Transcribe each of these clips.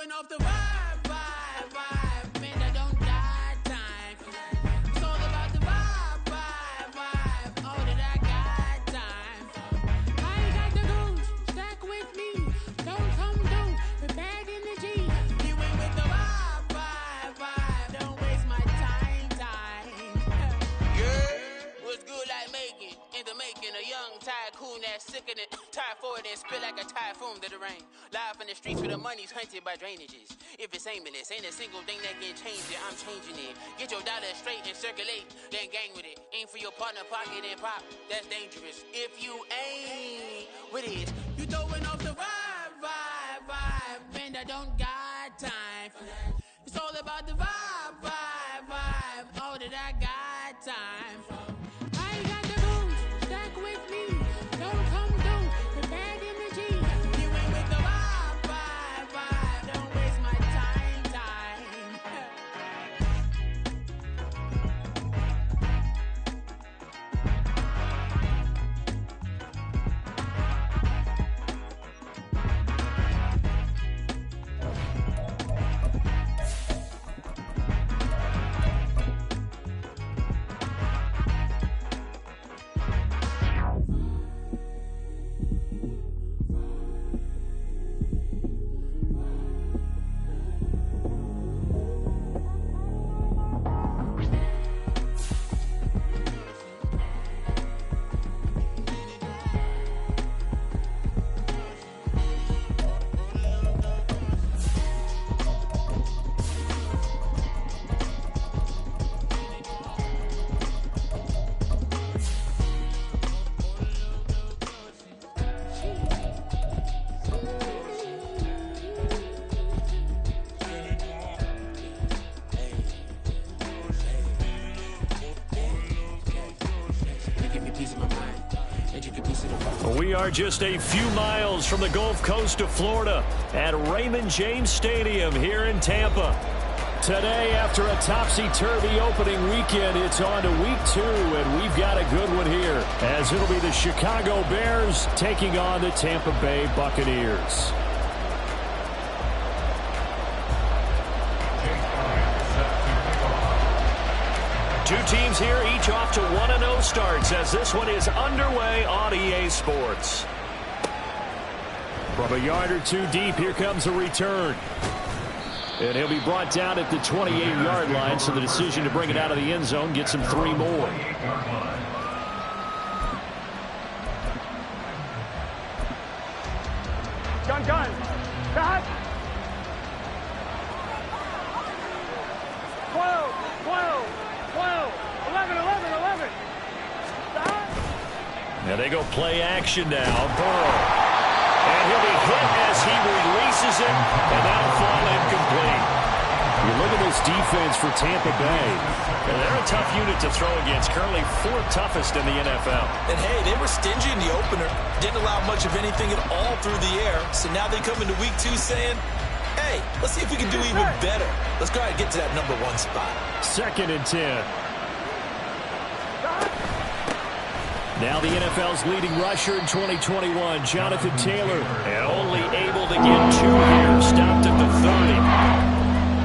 throwing off the vibe, man, I don't got time for that. It's all about the vibe, all that I got time for. I ain't got the goons, stack with me, don't come through with bad energy. You ain't with the vibe, don't waste my time. Yeah, what's good like making, in the making, a young tycoon that's sick in it, tired for it and spit like a typhoon to the rain. Live in the streets where the money's hunted by drainages. If it's aimless, ain't a single thing that can change it, I'm changing it. Get your dollar straight and circulate, then gang with it. Aim for your partner, pocket and pop, that's dangerous. If you ain't with it, you throwing off the vibe, man, I don't got time for that. It's all about the vibe, all that I got time for. I ain't got the rules, stack with me, don't come through with bad energy. You ain't with the vibe, don't waste my time. We are just a few miles from the Gulf Coast of Florida at Raymond James Stadium here in Tampa. Today, after a topsy-turvy opening weekend, it's on to week 2, and we've got a good one here, as it'll be the Chicago Bears taking on the Tampa Bay Buccaneers. Two teams here, each off to 1-0 starts as this one is underway on EA Sports. From a yard or two deep, here comes a return. And he'll be brought down at the 28-yard line, so the decision to bring it out of the end zone gets him 3 more. Gun. Cut. 11. Stop. Now they go play action now. Burrow. And he'll be hit as he releases it, and that'll fall incomplete. You look at this defense for Tampa Bay. And they're a tough unit to throw against, currently 4th toughest in the NFL. And hey, they were stingy in the opener. Didn't allow much of anything at all through the air. So now they come into week 2 saying, hey, let's see if we can do even better. Let's go ahead and get to that number 1 spot. 2nd and 10. Now the NFL's leading rusher in 2021, Jonathan Taylor, and only able to get 2 here, stopped at the 30.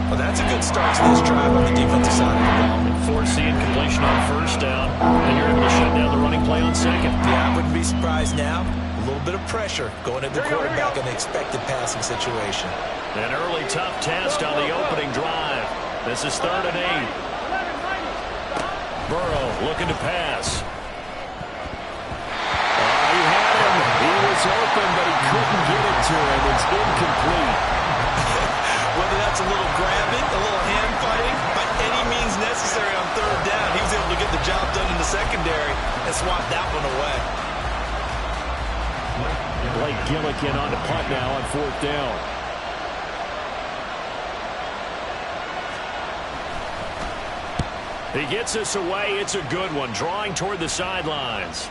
Well, that's a good start to this drive on the defensive side of the ball. Forcing completion on 1st down, and you're able to shut down the running play on 2nd. Yeah, I wouldn't be surprised now. A little bit of pressure going at the quarterback in the expected passing situation. An early tough test on the opening drive. This is 3rd and 8. Burrow looking to pass. He had him. He was open, but he couldn't get it to him. It's incomplete. Whether that's a little grabbing, a little hand fighting, by any means necessary on 3rd down, he was able to get the job done in the secondary and swat that one away. Blake Gillikin on the punt now on 4th down. He gets us away. It's a good one, drawing toward the sidelines.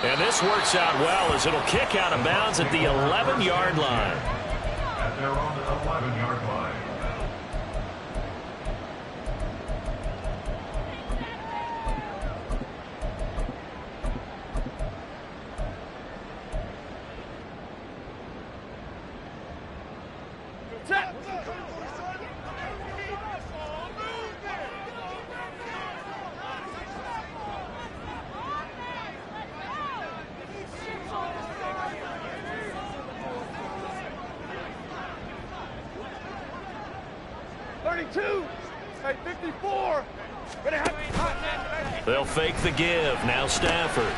And this works out well as it'll kick out of bounds at the 11-yard line. At their own 11-yard line. Set. 42. Hey, 54. They'll fake the give. Now Stafford.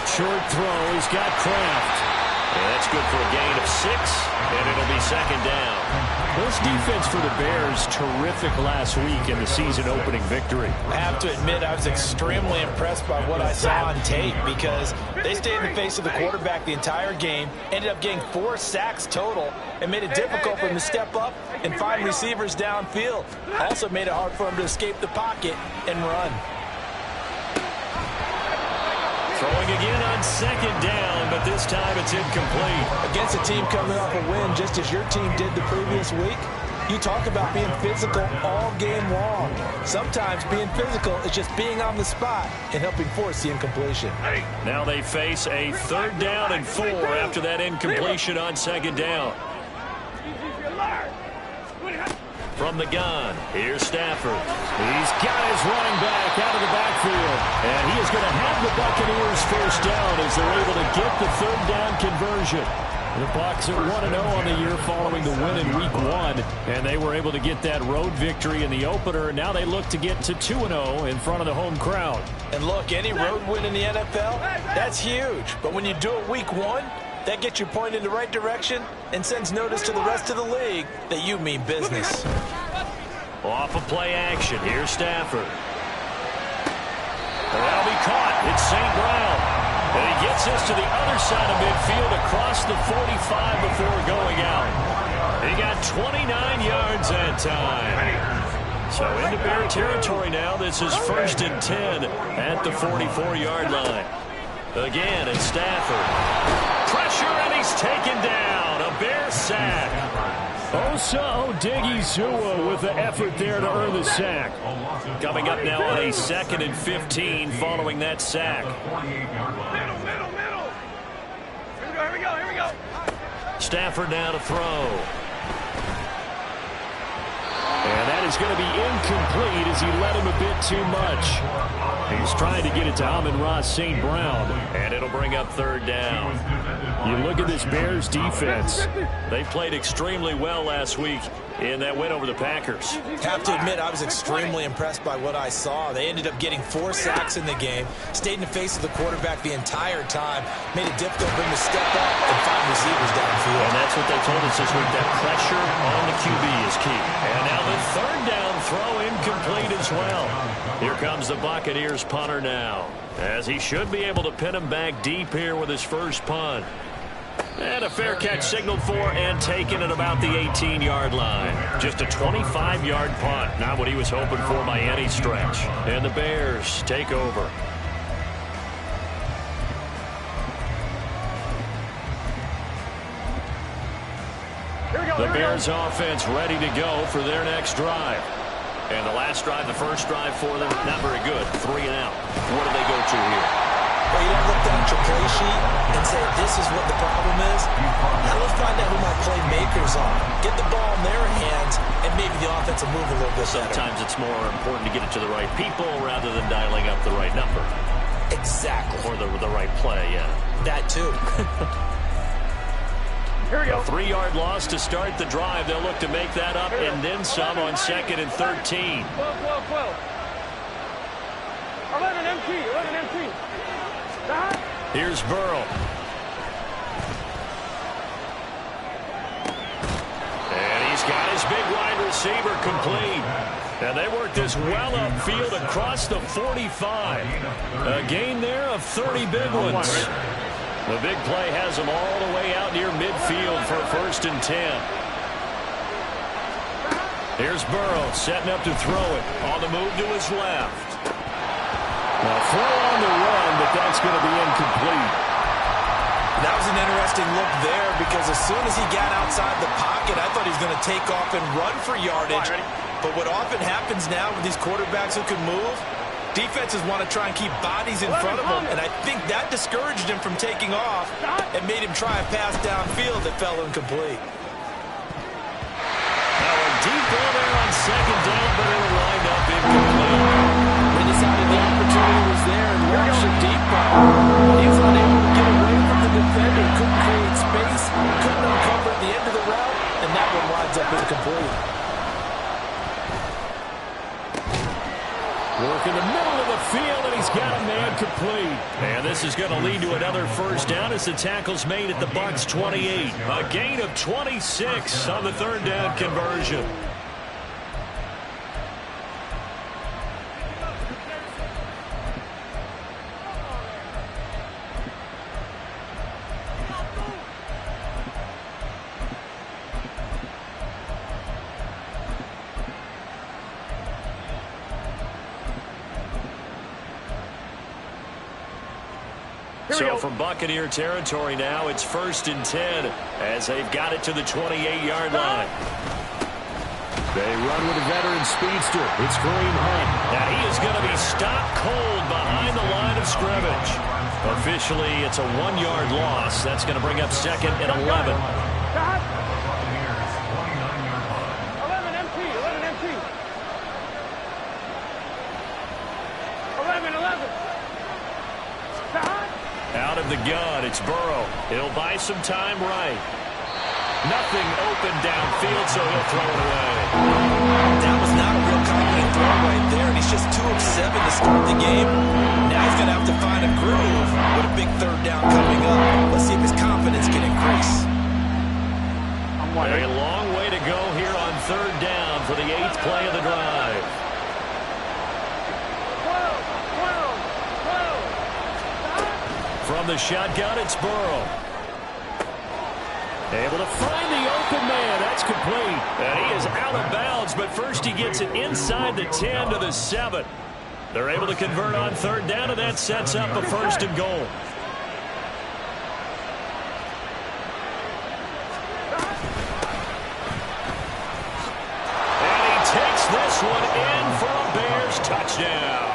Short throw. He's got Kraft. And that's good for a gain of 6, and it'll be second down. This defense for the Bears, terrific last week in the season-opening victory. I have to admit, I was extremely impressed by what I saw on tape because they stayed in the face of the quarterback the entire game, ended up getting 4 sacks total, and made it difficult for him to step up and find receivers downfield. Also made it hard for him to escape the pocket and run. Throwing again on second down, but this time it's incomplete. Against a team coming off a win just as your team did the previous week, you talk about being physical all game long. Sometimes being physical is just being on the spot and helping force the incompletion. Now they face a 3rd down and 4 after that incompletion on second down. From the gun, here's Stafford. He's got his running back out of the backfield. And he is going to have the Buccaneers first down as they're able to get the 3rd down conversion. The Bucs are 1-0 on the year following the win in Week 1. And they were able to get that road victory in the opener. And now they look to get to 2-0 in front of the home crowd. And look, any road win in the NFL, that's huge. But when you do it Week 1, that gets you pointed in the right direction and sends notice to the rest of the league that you mean business. Off of play action, here's Stafford. That'll be caught. It's St. Brown. And he gets us to the other side of midfield across the 45 before going out. He got 29 yards that time. So into Bear territory now. This is 1st and 10 at the 44-yard line. Again, it's Stafford. Pressure, and he's taken down. A Bear sack. Osa Odigizua with the effort there to earn the sack. Coming up now on a 2nd and 15 following that sack. Middle. Here we go. Stafford now to throw. And that is going to be incomplete as he let him a bit too much. He's trying to get it to Amon-Ra St. Brown. And it'll bring up 3rd down. You look at this Bears defense. They played extremely well last week in that win over the Packers. Have to admit, I was extremely impressed by what I saw. They ended up getting 4 sacks in the game, stayed in the face of the quarterback the entire time, made it difficult for him to step up and find receivers downfield. And that's what they told us this week, that pressure on the QB is key. And now the 3rd down throw incomplete as well. Here comes the Buccaneers punter now, as he should be able to pin him back deep here with his first punt. And a fair catch signaled for and taken at about the 18-yard line. Just a 25-yard punt. Not what he was hoping for by any stretch. And the Bears take over. The Bears offense ready to go for their next drive. And the last drive, the first drive for them, not very good. 3 and out. What do they go to here? Well, you don't look down at your play sheet and say, this is what the problem is. Now let's find out who my playmakers are. Get the ball in their hands, and maybe the offense will move a little bit better. Sometimes it's more important to get it to the right people rather than dialing up the right number. Exactly. Or the right play, yeah. That too. Here we go. A 3-yard loss to start the drive. They'll look to make that up and then some on 2nd and 13. 12. 11 empty. Here's Burrow. And he's got his big wide receiver complete. And they work this well upfield across the 45. A gain there of 30 big ones. The big play has them all the way out near midfield for 1st and 10. Here's Burrow setting up to throw it. On the move to his left. Now throw on the run, but that's going to be incomplete. That was an interesting look there because as soon as he got outside the pocket, I thought he was going to take off and run for yardage. But what often happens now with these quarterbacks who can move, defenses want to try and keep bodies in front of him, and I think that discouraged him from taking off and made him try a pass downfield that fell incomplete. Now a deep ball there on 2nd down, but it'll wind up incomplete. They decided the opportunity was there and launched a deep ball. He was unable to get away from the defender, couldn't create space, couldn't uncover at the end of the route, and that one winds up incomplete. in the middle of the field, and he's got a man complete. And this is going to lead to another first down as the tackle's made at the Bucs 28. A gain of 26 on the third down conversion. So from Buccaneer territory now, it's 1st and 10 as they've got it to the 28-yard line. They run with a veteran speedster. It's Kareem Hunt. And he is going to be stopped cold behind the line of scrimmage. Officially, it's a 1-yard loss. That's going to bring up 2nd and 11. 11 empty. 11 empty. 11. Out of the gun, it's Burrow. He'll buy some time right. Nothing open downfield, so he'll throw it away. That was not a real confident throw right there, and he's just 2 of 7 to start the game. Now he's going to have to find a groove with a big third down coming up. Let's see if his confidence can increase. A long way to go here on third down for the 8th play of the drive. 12. From the shotgun, it's Burrow. Able to find the open man. That's complete. And he is out of bounds, but first he gets it inside the 10 to the 7. They're able to convert on third down, and that sets up a 1st and goal. And he takes this one in for a Bears touchdown.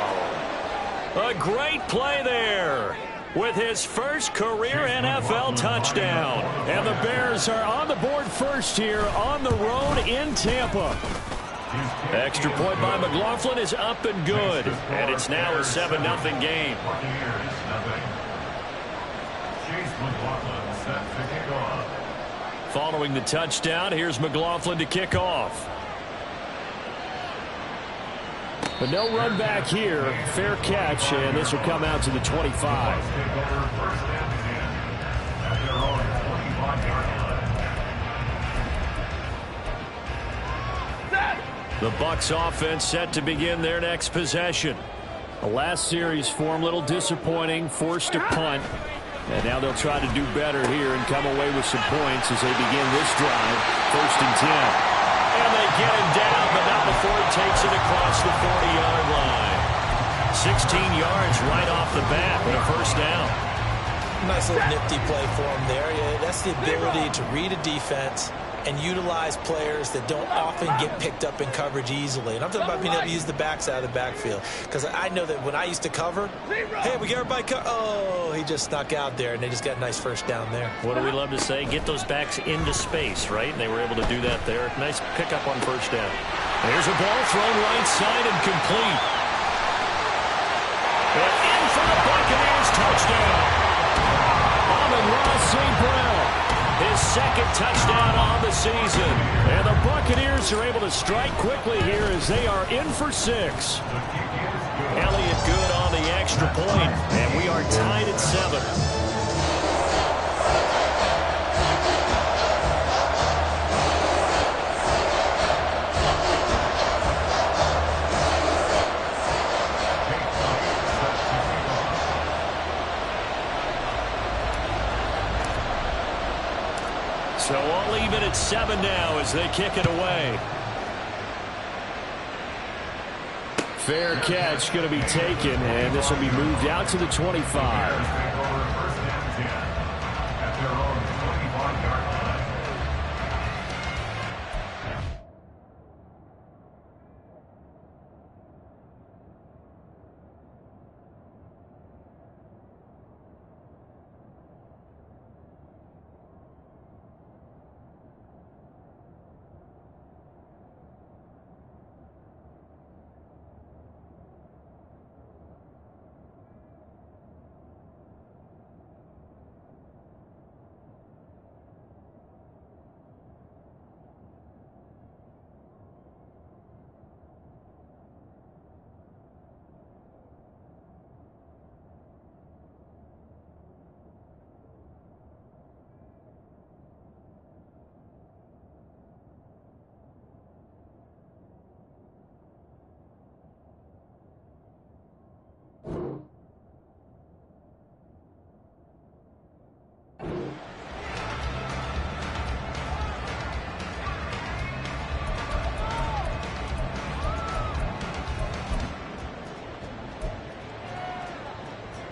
A great play there with his first career NFL touchdown. And the Bears are on the board first here on the road in Tampa. Extra point by McLaughlin is up and good. And it's now a 7-0 game. Following the touchdown, here's McLaughlin to kick off. But no run back here. Fair catch, and this will come out to the 25. The Bucs offense set to begin their next possession. The last series for them, a little disappointing, forced a punt. And now they'll try to do better here and come away with some points as they begin this drive. 1st and 10. And they get him down, but not before he takes it across the 40-yard line. 16 yards right off the bat, but a 1st down. Nice little nifty play for him there. Yeah, that's the ability to read a defense and utilize players that don't often get picked up in coverage easily. And I'm talking about being able to use the backs out of the backfield. Because I know that when I used to cover, hey, we get everybody oh, he just snuck out there, and they just got a nice 1st down there. What do we love to say? Get those backs into space, right? And they were able to do that there. Nice pickup on 1st down. There's a ball thrown right side and complete. And in for the Buccaneers touchdown. Amon-Ra St. Brown. His 2nd touchdown on the season. And the Buccaneers are able to strike quickly here as they are in for 6. Elliott good on the extra point, and we are tied at 7. So all even at 7 now as they kick it away. Fair catch going to be taken, and this will be moved out to the 25.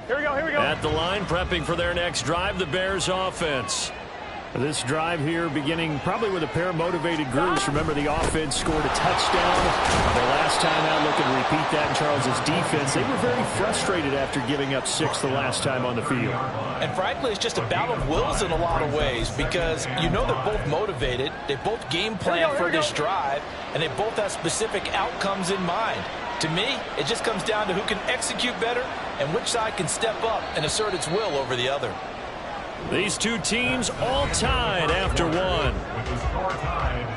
Here we go, here we go. At the line, prepping for their next drive, the Bears offense. This drive here beginning probably with a pair of motivated groups. Remember, the offense scored a touchdown. Their last time out, looking to repeat that in Charles's defense. They were very frustrated after giving up 6 the last time on the field. And frankly, it's just a battle of wills in a lot of ways because you know they're both motivated. They both game plan for this drive, and they both have specific outcomes in mind. To me, it just comes down to who can execute better and which side can step up and assert its will over the other. These two teams all tied after one. With the score tied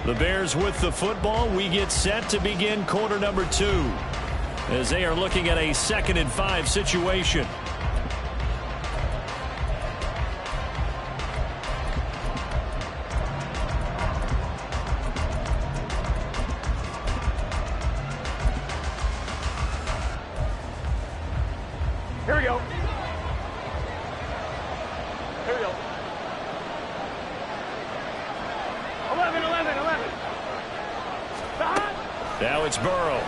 7-7. The Bears with the football. We get set to begin quarter number 2 as they are looking at a 2nd and 5 situation. Here we go. Here we go. 11, 11, 11. Behind. Now it's Burrow.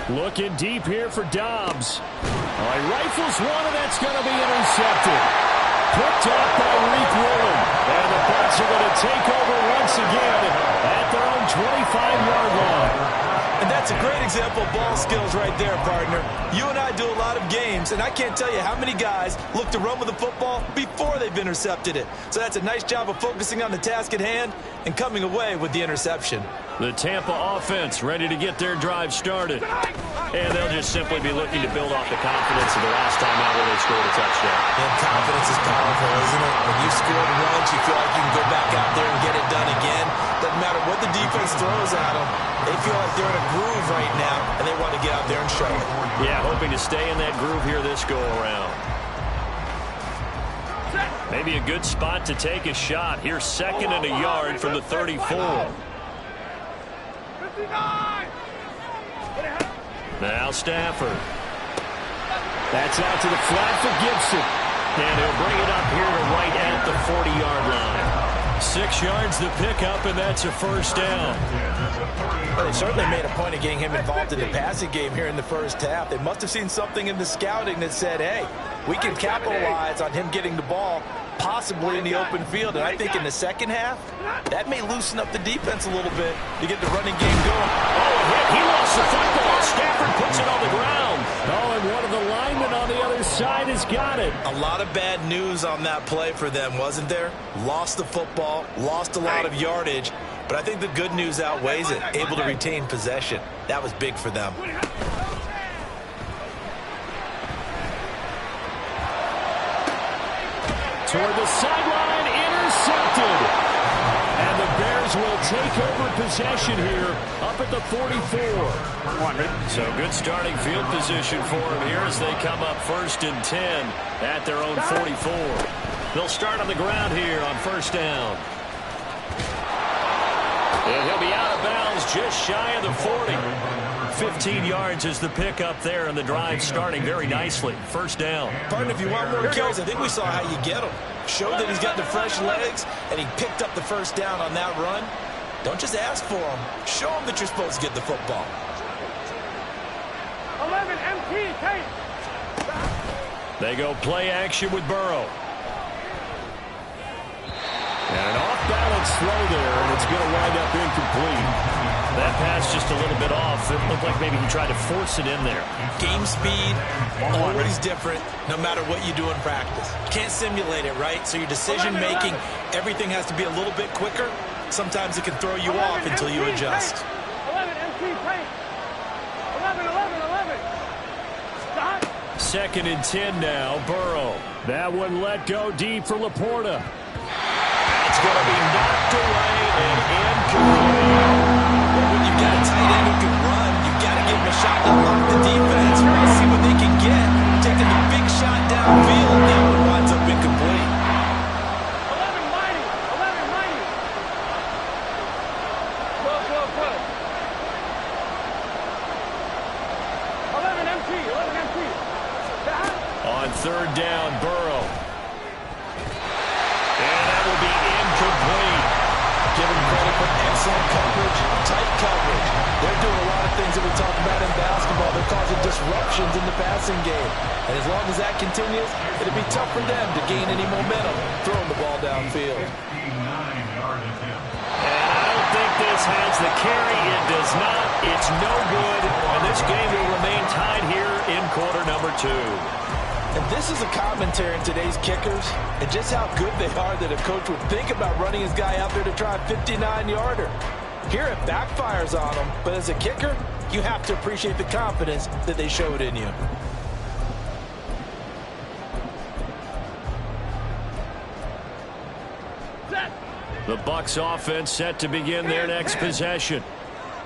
Looking deep here for Dobbs. All right, rifles one, and that's going to be intercepted. Picked off by Reek Willen. And the Bucs are going to take over once again at their own 25-yard line. And that's a great example of ball skills right there, partner. You and I do a lot of games, and I can't tell you how many guys look to run with the football before they've intercepted it. So that's a nice job of focusing on the task at hand and coming away with the interception. The Tampa offense ready to get their drive started. And they'll just simply be looking to build off the confidence of the last time out where they scored a touchdown. And confidence is powerful, isn't it? When you scored once, you feel like you can go back out there and get it done again. Doesn't matter what the defense throws at them. They feel like they're in a groove right now, and they want to get out there and show it. Yeah, hoping to stay in that groove here this go-around. Maybe a good spot to take a shot. Here's 2nd and a yard from the 34. 59. Now Stafford. That's out to the flat for Gibson. And he'll bring it up here to right at the 40-yard line. 6 yards the pickup, and that's a first down. Well, they certainly made a point of getting him involved in the passing game here in the first half. They must have seen something in the scouting that said, hey, we can capitalize on him getting the ball possibly in the open field. And I think in the second half, that may loosen up the defense a little bit to get the running game going. Oh, a hit. He lost the football. Stafford puts it on the ground. Oh, and one of the linemen on the other side has got it. A lot of bad news on that play for them, wasn't there? Lost the football, lost a lot of yardage, but I think the good news outweighs it. Able to retain possession. That was big for them. Toward the sideline, intercepted. And the Bears will take over possession here up at the 44. So good starting field position for them here as they come up 1st and 10 at their own 44. They'll start on the ground here on 1st down. And he'll be out of bounds just shy of the 40. 15 yards is the pickup there, and the drive starting very nicely. 1st down. Partner, if you want more carries, I think we saw how you get him. Showed that he's got the fresh legs, and he picked up the 1st down on that run. Don't just ask for him. Show him that you're supposed to get the football. 11, MT, take. They go play action with Burrow. And an off-balance throw there, and it's going to wind up incomplete. That pass just a little bit off. It looked like maybe he tried to force it in there. Game speed, always different, no matter what you do in practice. Can't simulate it, right? So your decision-making, everything has to be a little bit quicker. Sometimes it can throw you off until you adjust. 11, MT, take. 11, 11, 11. Stop. 2nd and 10 now, Burrow. That one let go deep for Laporta. It's going to be knocked away and incomplete. When you've got a tight end who can run, you've got to give him a shot to lock the defense. See what they can get. Taking the big shot downfield. That one winds up incomplete. 11, mighty. 11, mighty. Go. 11, MT. 11, MT. On 3rd down, Burrow. And that will be incomplete. Give him credit for excellent coverage, tight coverage. They're doing a lot of things that we talk about in basketball. causing disruptions in the passing game. And as long as that continues, it'll be tough for them to gain any momentum throwing the ball downfield. 59-yard attempt. And I don't think this has the carry. It does not. It's no good. And this game will remain tied here in quarter number 2. And this is a commentary in today's kickers and just how good they are that a coach would think about running his guy out there to try a 59-yarder. Here it backfires on him, but as a kicker, you have to appreciate the confidence that they showed in you. The Bucs offense set to begin their next possession.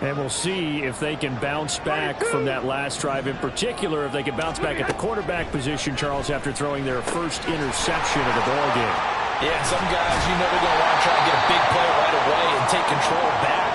And we'll see if they can bounce back from that last drive. In particular, if they can bounce back at the quarterback position, Charles, after throwing their first interception of the ball game. Yeah, some guys, you know, they're going to want to try and get a big play right away and take control back.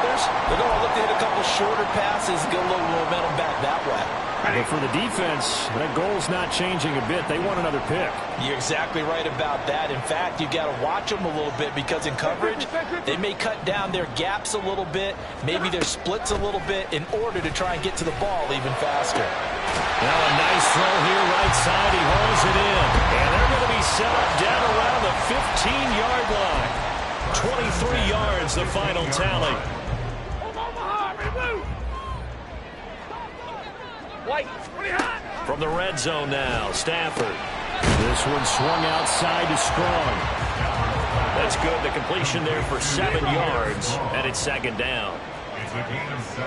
Others, they're going to look to hit a couple shorter passes, get a little momentum back that way. But for the defense, that goal's not changing a bit. They want another pick. You're exactly right about that. In fact, you've got to watch them a little bit because in coverage, they may cut down their gaps a little bit, maybe their splits a little bit in order to try and get to the ball even faster. Now a nice throw here right side. He hauls it in. And they're going to be set up down around the 15-yard line. 23 yards, the final tally. From the red zone now, Stafford. This one swung outside to Strong. That's good. The completion there for 7 yards, and it's second down. It's a gain of 7.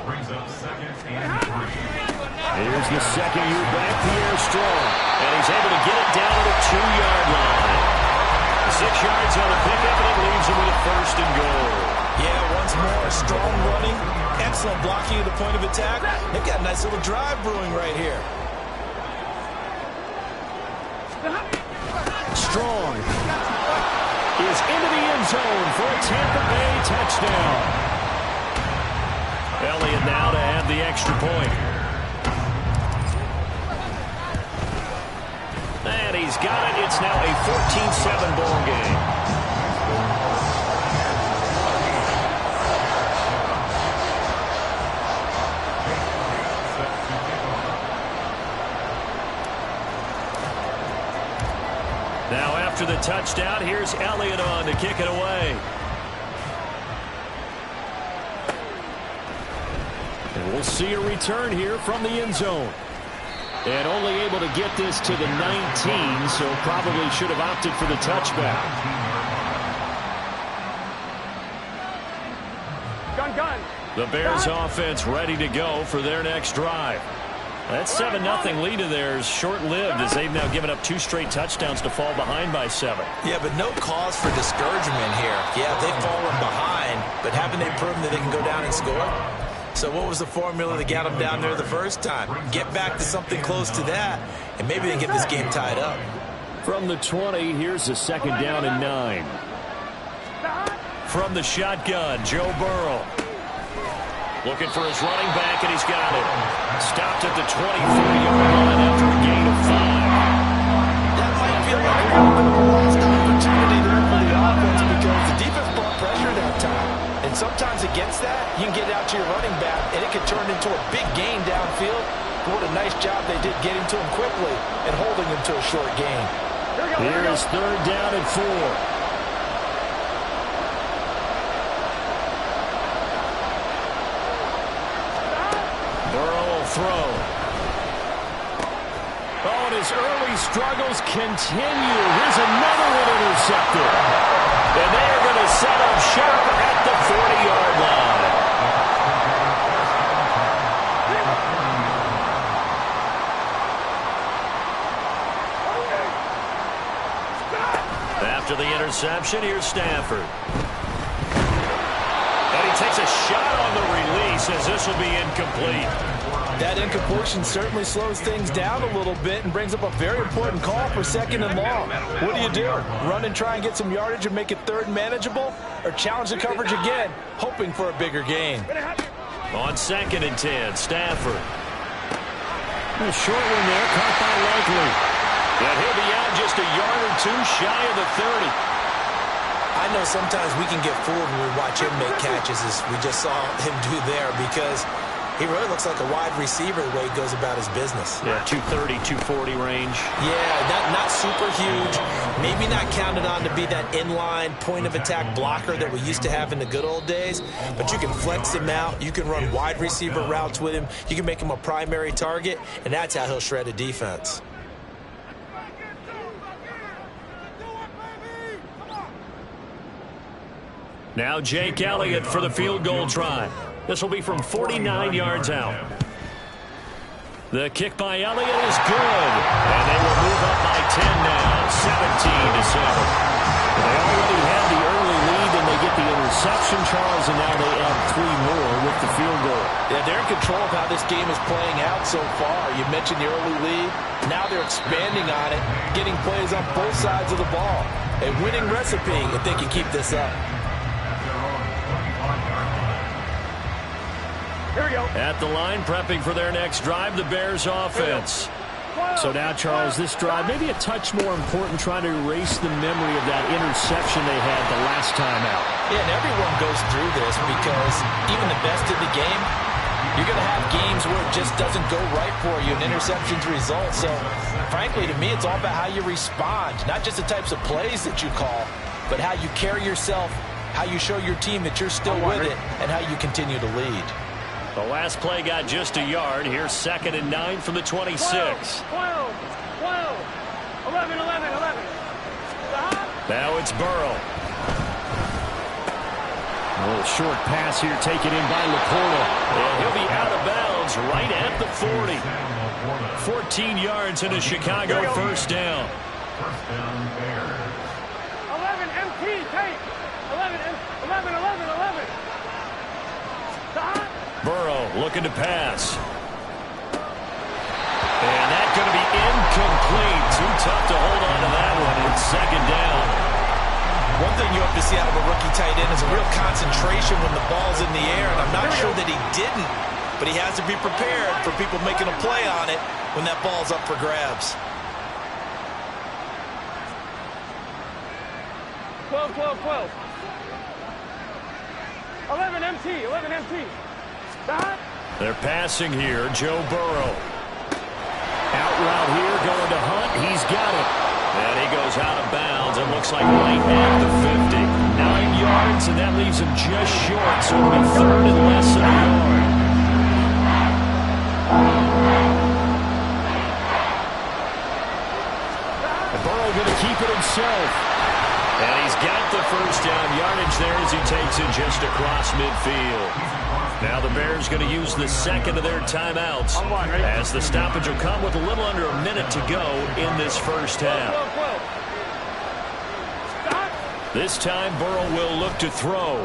Brings up 2nd and 3. Here's the second-year back, Pierre Strong. And he's able to get it down to the 2-yard line. 6 yards on the pickup, and it leaves him with a first and goal. Yeah, once more, strong running, excellent blocking at the point of attack. They've got a nice little drive brewing right here. Strong is into the end zone for a Tampa Bay touchdown. Elliott now to add the extra point. And he's got it. It's now a 14-7 ball game. Now after the touchdown, here's Elliott on to kick it away. And we'll see a return here from the end zone. And only able to get this to the 19, so probably should have opted for the touchback. Gun. The Bears offense ready to go for their next drive. That 7-0 lead of theirs short-lived as they've now given up 2 straight touchdowns to fall behind by 7. Yeah, but no cause for discouragement here. Yeah, they've fallen behind, but haven't they proven that they can go down and score? So what was the formula that got them down there the first time? Get back to something close to that, and maybe they get this game tied up. From the 20, here's a 2nd down and 9. From the shotgun, Joe Burrow. Looking for his running back, and he's got it. Stopped at the 23-yard line after a gain of 5. That might feel like a little bit of a lost opportunity there for the offense because the defense brought pressure that time. And sometimes against that, you can get out to your running back, and it can turn into a big gain downfield. What a nice job they did getting to him quickly and holding him to a short gain. Here is 3rd down and 4. Throw. Oh, and his early struggles continue. Here's another one intercepted. And they are going to set up shop at the 40-yard line. After the interception, here's Stafford. And he takes a shot on the release as this will be incomplete. That incompletion certainly slows things down a little bit and brings up a very important call for 2nd and long. What do? Run and try and get some yardage and make it 3rd manageable? Or challenge the coverage again, hoping for a bigger gain? On 2nd and 10, Stafford. A short one there, caught by Likely. And he'll be out just a yard or 2 shy of the 30. I know sometimes we can get fooled when we watch him make catches as we just saw him do there because He really looks like a wide receiver the way he goes about his business. Yeah, 230, 240 range. Yeah, not super huge. Maybe not counted on to be that inline point-of-attack blocker that we used to have in the good old days. But you can flex him out. You can run wide receiver routes with him. You can make him a primary target, and that's how he'll shred a defense. Now Jake Elliott for the field goal try. This will be from 49 yards out. The kick by Elliott is good. And they will move up by 10 now, 17-7. They already had the early lead, and they get the interception, Charles, and now they add 3 more with the field goal. Yeah, they're in control of how this game is playing out so far. You mentioned the early lead. Now they're expanding on it, getting plays on both sides of the ball. A winning recipe if they can keep this up. Here we go. At the line, prepping for their next drive, the Bears offense. So now, Charles, this drive maybe a touch more important, trying to erase the memory of that interception they had the last time out. Yeah, and everyone goes through this because even the best in the game, you're going to have games where it just doesn't go right for you and interceptions result. So, frankly, to me, it's all about how you respond, not just the types of plays that you call, but how you carry yourself, how you show your team that you're still with it, and how you continue to lead. The last play got just a yard. Here's 2nd and 9 from the 26. 12, 11. Now it's Burrow. A little short pass here taken in by Laporta. And he'll be out of bounds right at the 40. 14 yards and a Chicago first down. 11 MT, tape. 11. Burrow looking to pass. And that's going to be incomplete. Too tough to hold on to that one. It's 2nd down. One thing you hope to see out of a rookie tight end is a real concentration when the ball's in the air, and I'm not sure that he didn't, but he has to be prepared for people making a play on it when that ball's up for grabs. 12. 11 MT. They're passing here. Joe Burrow. Out route here, going to Hunt. He's got it. And he goes out of bounds. It looks like right at the 50. 9 yards, and that leaves him just short. So it'll be 3rd and less than a yard. And Burrow going to keep it himself. And he's got the first down yardage there as he takes it just across midfield. Now the Bears going to use the 2nd of their timeouts as the stoppage will come with a little under a minute to go in this first half. This time Burrow will look to throw.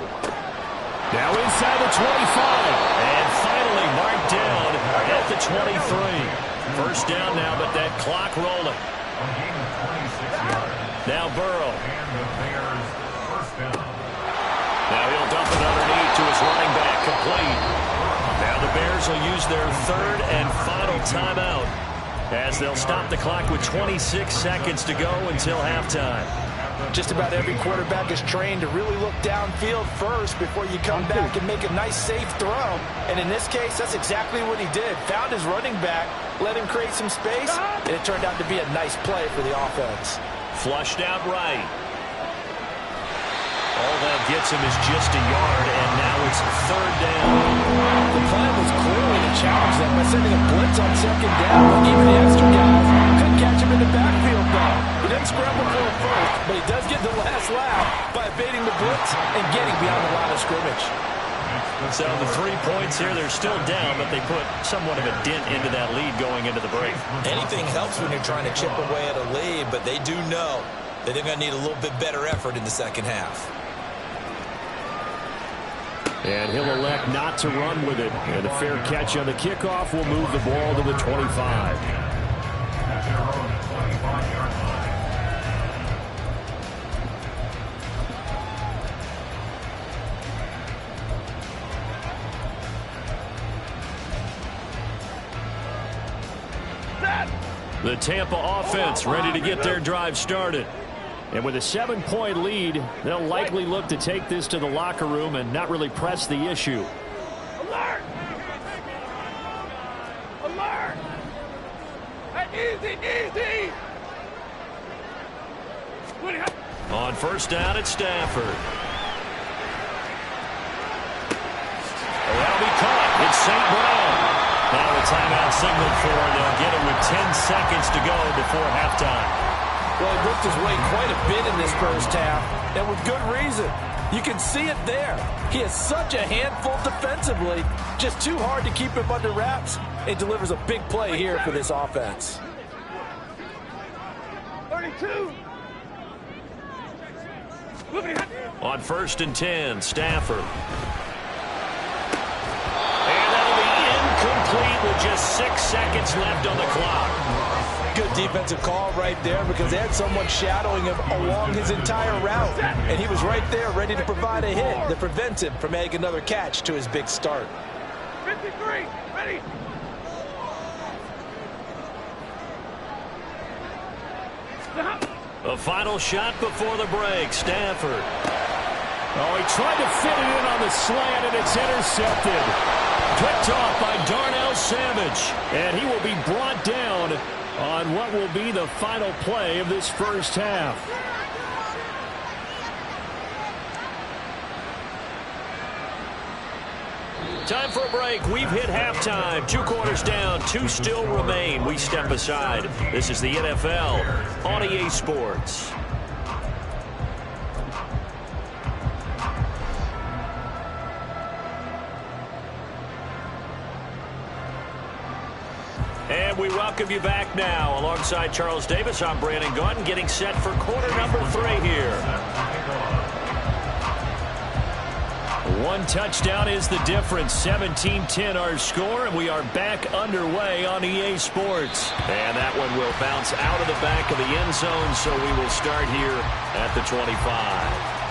Now inside the 25. And finally marked down at the 23. First down now, but that clock rolling. Now Burrow. Now he'll dump it underneath to his running back, complete. Now the Bears will use their 3rd and final timeout as they'll stop the clock with 26 seconds to go until halftime. Just about every quarterback is trained to really look downfield first before you come back and make a nice, safe throw. And in this case, that's exactly what he did. Found his running back, let him create some space, and it turned out to be a nice play for the offense. Flushed out right. All that gets him is just a yard, and now it's 3rd down. The plan was clearly to challenge them by sending a blitz on 2nd down. Even the extra guys couldn't catch him in the backfield, though. He didn't scramble for it first, but he does get the last laugh by evading the blitz and getting beyond the line of scrimmage. So the 3 points here, they're still down, but they put somewhat of a dent into that lead going into the break. Anything helps when you're trying to chip away at a lead, but they do know that they're going to need a little bit better effort in the second half. And he'll elect not to run with it. And a fair catch on the kickoff will move the ball to the 25. The Tampa offense ready to get their drive started. And with a 7-point lead, they'll likely look to take this to the locker room and not really press the issue. Easy, easy. On first down, it's Stafford. That'll be caught. It's St. Brown. Now a timeout signaled for, and they'll get it with 10 seconds to go before halftime. Well, he worked his way quite a bit in this first half, and with good reason. You can see it there. He is such a handful defensively. Just too hard to keep him under wraps. It delivers a big play here for this offense. 32. On first and 10, Stafford. And that'll be incomplete with just 6 seconds left on the clock. Good defensive call right there because they had someone shadowing him along his entire route. And he was right there ready to provide a hit that prevents him from adding another catch to his big start. 53, ready. A final shot before the break, Stafford. Oh, he tried to fit it in on the slant, and it's intercepted. Picked off by Darnell Savage. And he will be brought down on what will be the final play of this first half. Time for a break. We've hit halftime. 2 quarters down. 2 still remain. We step aside. This is the NFL on EA Sports. And we welcome you back now. Alongside Charles Davis, I'm Brandon Gaudin, getting set for quarter number 3 here. 1 touchdown is the difference. 17-10 our score, and we are back underway on EA Sports. And that one will bounce out of the back of the end zone, so we will start here at the 25.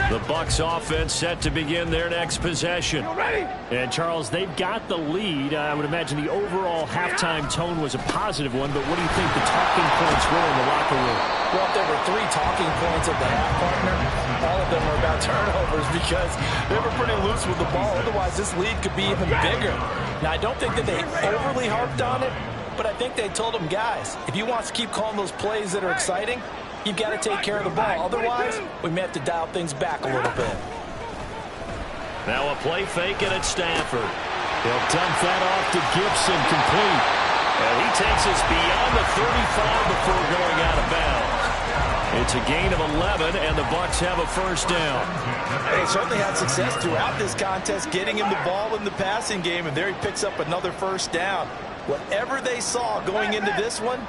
The Bucs offense set to begin their next possession. And Charles, they've got the lead. I would imagine the overall halftime tone was a positive one, but what do you think the talking points were in the locker room? Well, if there were 3 talking points at the half, partner, all of them were about turnovers because they were pretty loose with the ball. Otherwise, this lead could be even bigger. Now, I don't think that they overly harped on it, but I think they told them, guys, if you want to keep calling those plays that are exciting, you've got to take care of the ball. Otherwise, we may have to dial things back a little bit. Now a play fake, and it's Stafford. He'll dump that off to Gibson, complete. And he takes us beyond the 35 before going out of bounds. It's a gain of 11, and the Bucs have a first down. They certainly had success throughout this contest, getting him the ball in the passing game, and there he picks up another first down. Whatever they saw going into this one,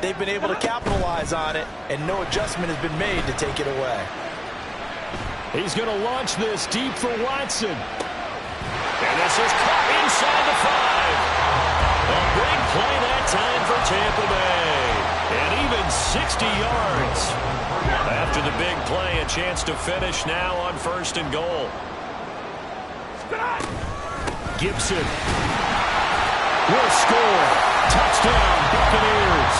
they've been able to capitalize on it, and no adjustment has been made to take it away. He's going to launch this deep for Watson. And this is caught inside the 5. A big play that time for Tampa Bay. And even 60 yards. After the big play, a chance to finish now on first and goal. Gibson will score. Touchdown, Buccaneers.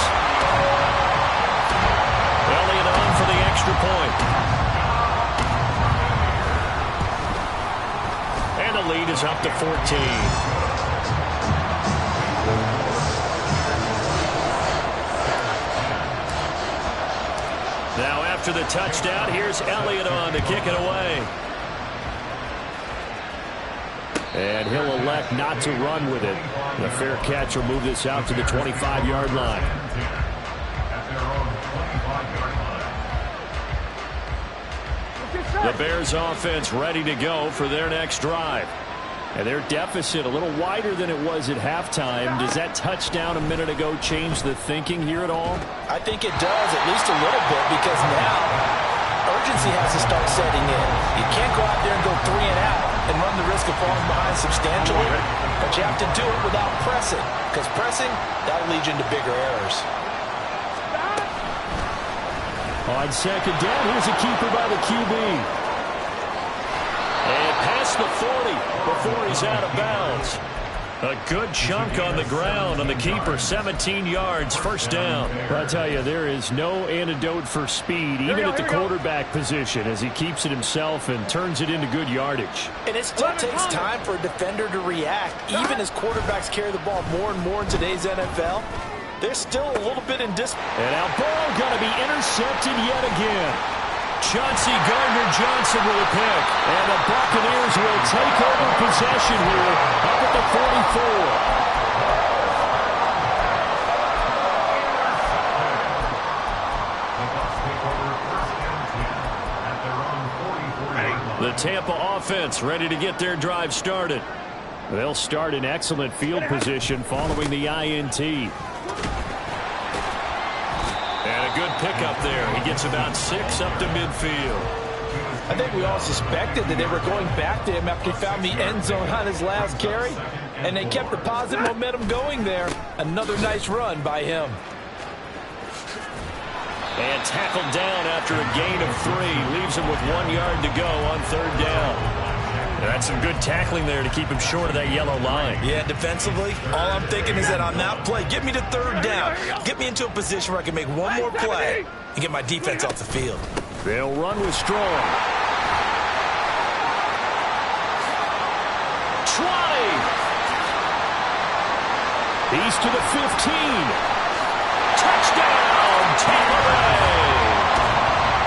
Elliott on for the extra point. And the lead is up to 14. Now after the touchdown, here's Elliott on to kick it away. And he'll elect not to run with it. The fair catch will move this out to the 25-yard line. The Bears offense ready to go for their next drive. And their deficit a little wider than it was at halftime. Does that touchdown a minute ago change the thinking here at all? I think it does, at least a little bit, because now urgency has to start setting in. You can't go out there and go 3 and out and run the risk of falling behind substantially, but you have to do it without pressing, because pressing, that'll lead you into bigger errors. On second down, here's a keeper by the QB. And past the 40 before he's out of bounds. A good chunk on the ground on the keeper, 17 yards, first down. But I tell you, there is no antidote for speed, even at the quarterback position, as he keeps it himself and turns it into good yardage. And it still takes time for a defender to react. Even as quarterbacks carry the ball more and more in today's NFL, there's still a little bit in discipline. And now Burrow going to be intercepted yet again. Chauncey Gardner-Johnson with a pick. And the Buccaneers will take over possession here up at the 44. The Tampa offense ready to get their drive started. They'll start in excellent field position following the INT. And a good pickup there. He gets about 6 up to midfield. I think we all suspected that they were going back to him after he found the end zone on his last carry. And they kept the positive momentum going there. Another nice run by him. And tackled down after a gain of 3. Leaves him with 1 yard to go on third down. That's some good tackling there to keep him short of that yellow line. Yeah, defensively, all I'm thinking is that on that play, get me to third down. Get me into a position where I can make one more play and get my defense off the field. They'll run with Strong. Trotty. He's to the 15. Touchdown, Tampa Bay.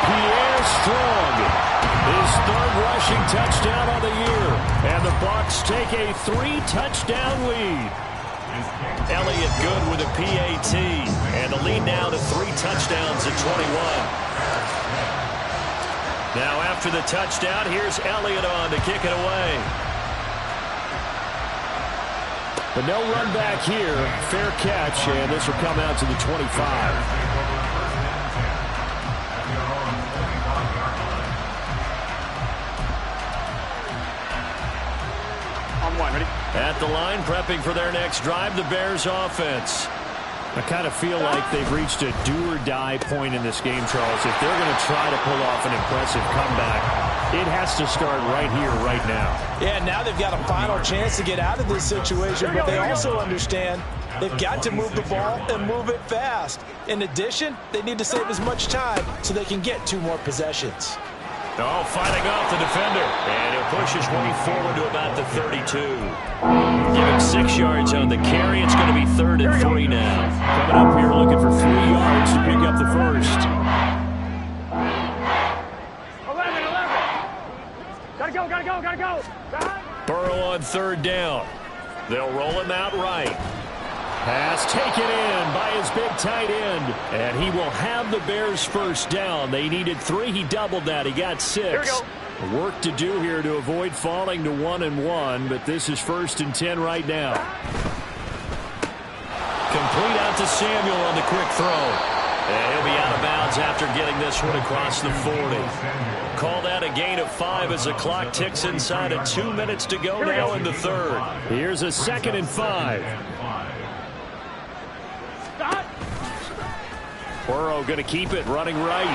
Pierre Strong. His third rushing touchdown of the year. And the Bucs take a 3-touchdown lead. Elliott good with a PAT. And the lead now to 3 touchdowns at 21. Now after the touchdown, here's Elliott on to kick it away. But no run back here. Fair catch, and this will come out to the 25. At the line, prepping for their next drive, the Bears offense. I kind of feel like they've reached a do-or-die point in this game, Charles. If they're going to try to pull off an impressive comeback, it has to start right here, right now. Yeah, now they've got a final chance to get out of this situation, but they also understand they've got to move the ball and move it fast. In addition, they need to save as much time so they can get 2 more possessions. Oh, fighting off the defender. And he'll push his way forward to about the 32. Give him 6 yards on the carry. It's going to be 3rd and 3 now. Coming up here looking for 3 yards to pick up the first. 11. Gotta go. Burrow on 3rd down. They'll roll him out right. Pass taken in by his big tight end. And he will have the Bears first down. They needed 3. He doubled that. He got 6. Here we go. Work to do here to avoid falling to 1-1, but this is 1st and 10 right now. Complete out to Samuel on the quick throw. And he'll be out of bounds after getting this one across the 40. Call that a gain of 5 as the clock ticks inside of 2 minutes to go now in the 3rd. Here's a 2nd and 5. Burrow going to keep it, running right.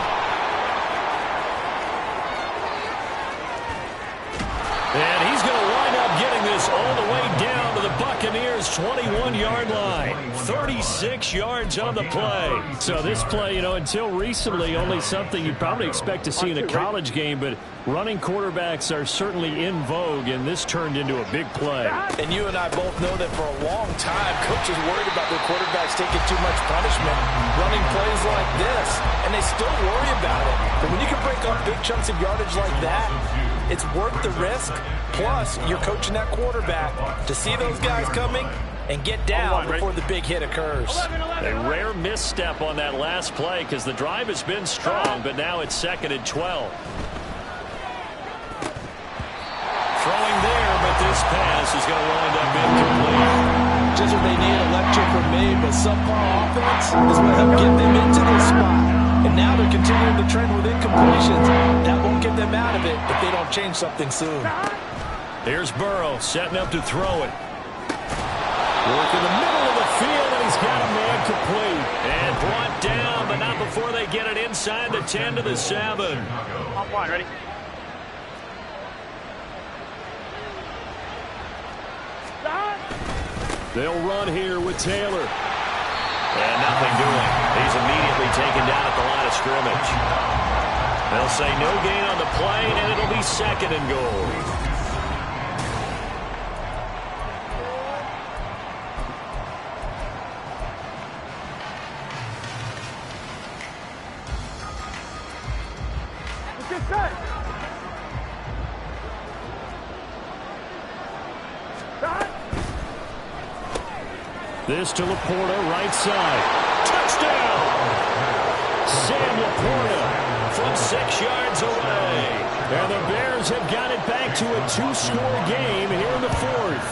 And he's going to wind up getting this all the way down to the Buccaneers' 21-yard line. 36 yards on the play. So this play, until recently, only something you probably expect to see in a college game, but running quarterbacks are certainly in vogue, and this turned into a big play. And you and I both know that for a long time, coaches worried about their quarterbacks taking too much punishment, running plays like this, and they still worry about it. But when you can break up big chunks of yardage like that, it's worth the risk. Plus, you're coaching that quarterback to see those guys coming and get down before the big hit occurs. A rare misstep on that last play because the drive has been strong, but now it's 2nd and 12. Throwing there, but this pass is going to wind up incomplete. Just what they need, electric from me, but subpar offense is what helped get them into this spot. And now they're continuing to trend with incompletions. That won't get them out of it if they don't change something soon. Here's Burrow setting up to throw it. Work in the middle of the field, and he's got a man complete. And brought down, but not before they get it inside the 10 to the 7. On point, ready? They'll run here with Taylor. And nothing doing. He's immediately taken down at the line of scrimmage. They'll say no gain on the play, and it'll be 2nd and goal. This to Laporta, right side. Touchdown! Sam Laporta from 6 yards away. And the Bears have got it back to a 2-score game here in the 4th.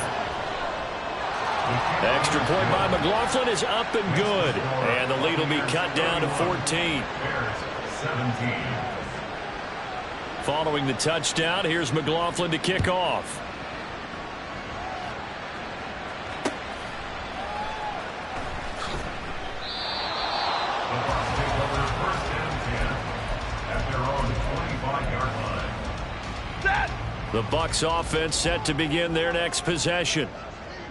Extra point by McLaughlin is up and good. And the lead will be cut down to 14. Bears 17. Following the touchdown, here's McLaughlin to kick off. The Bucs offense set to begin their next possession.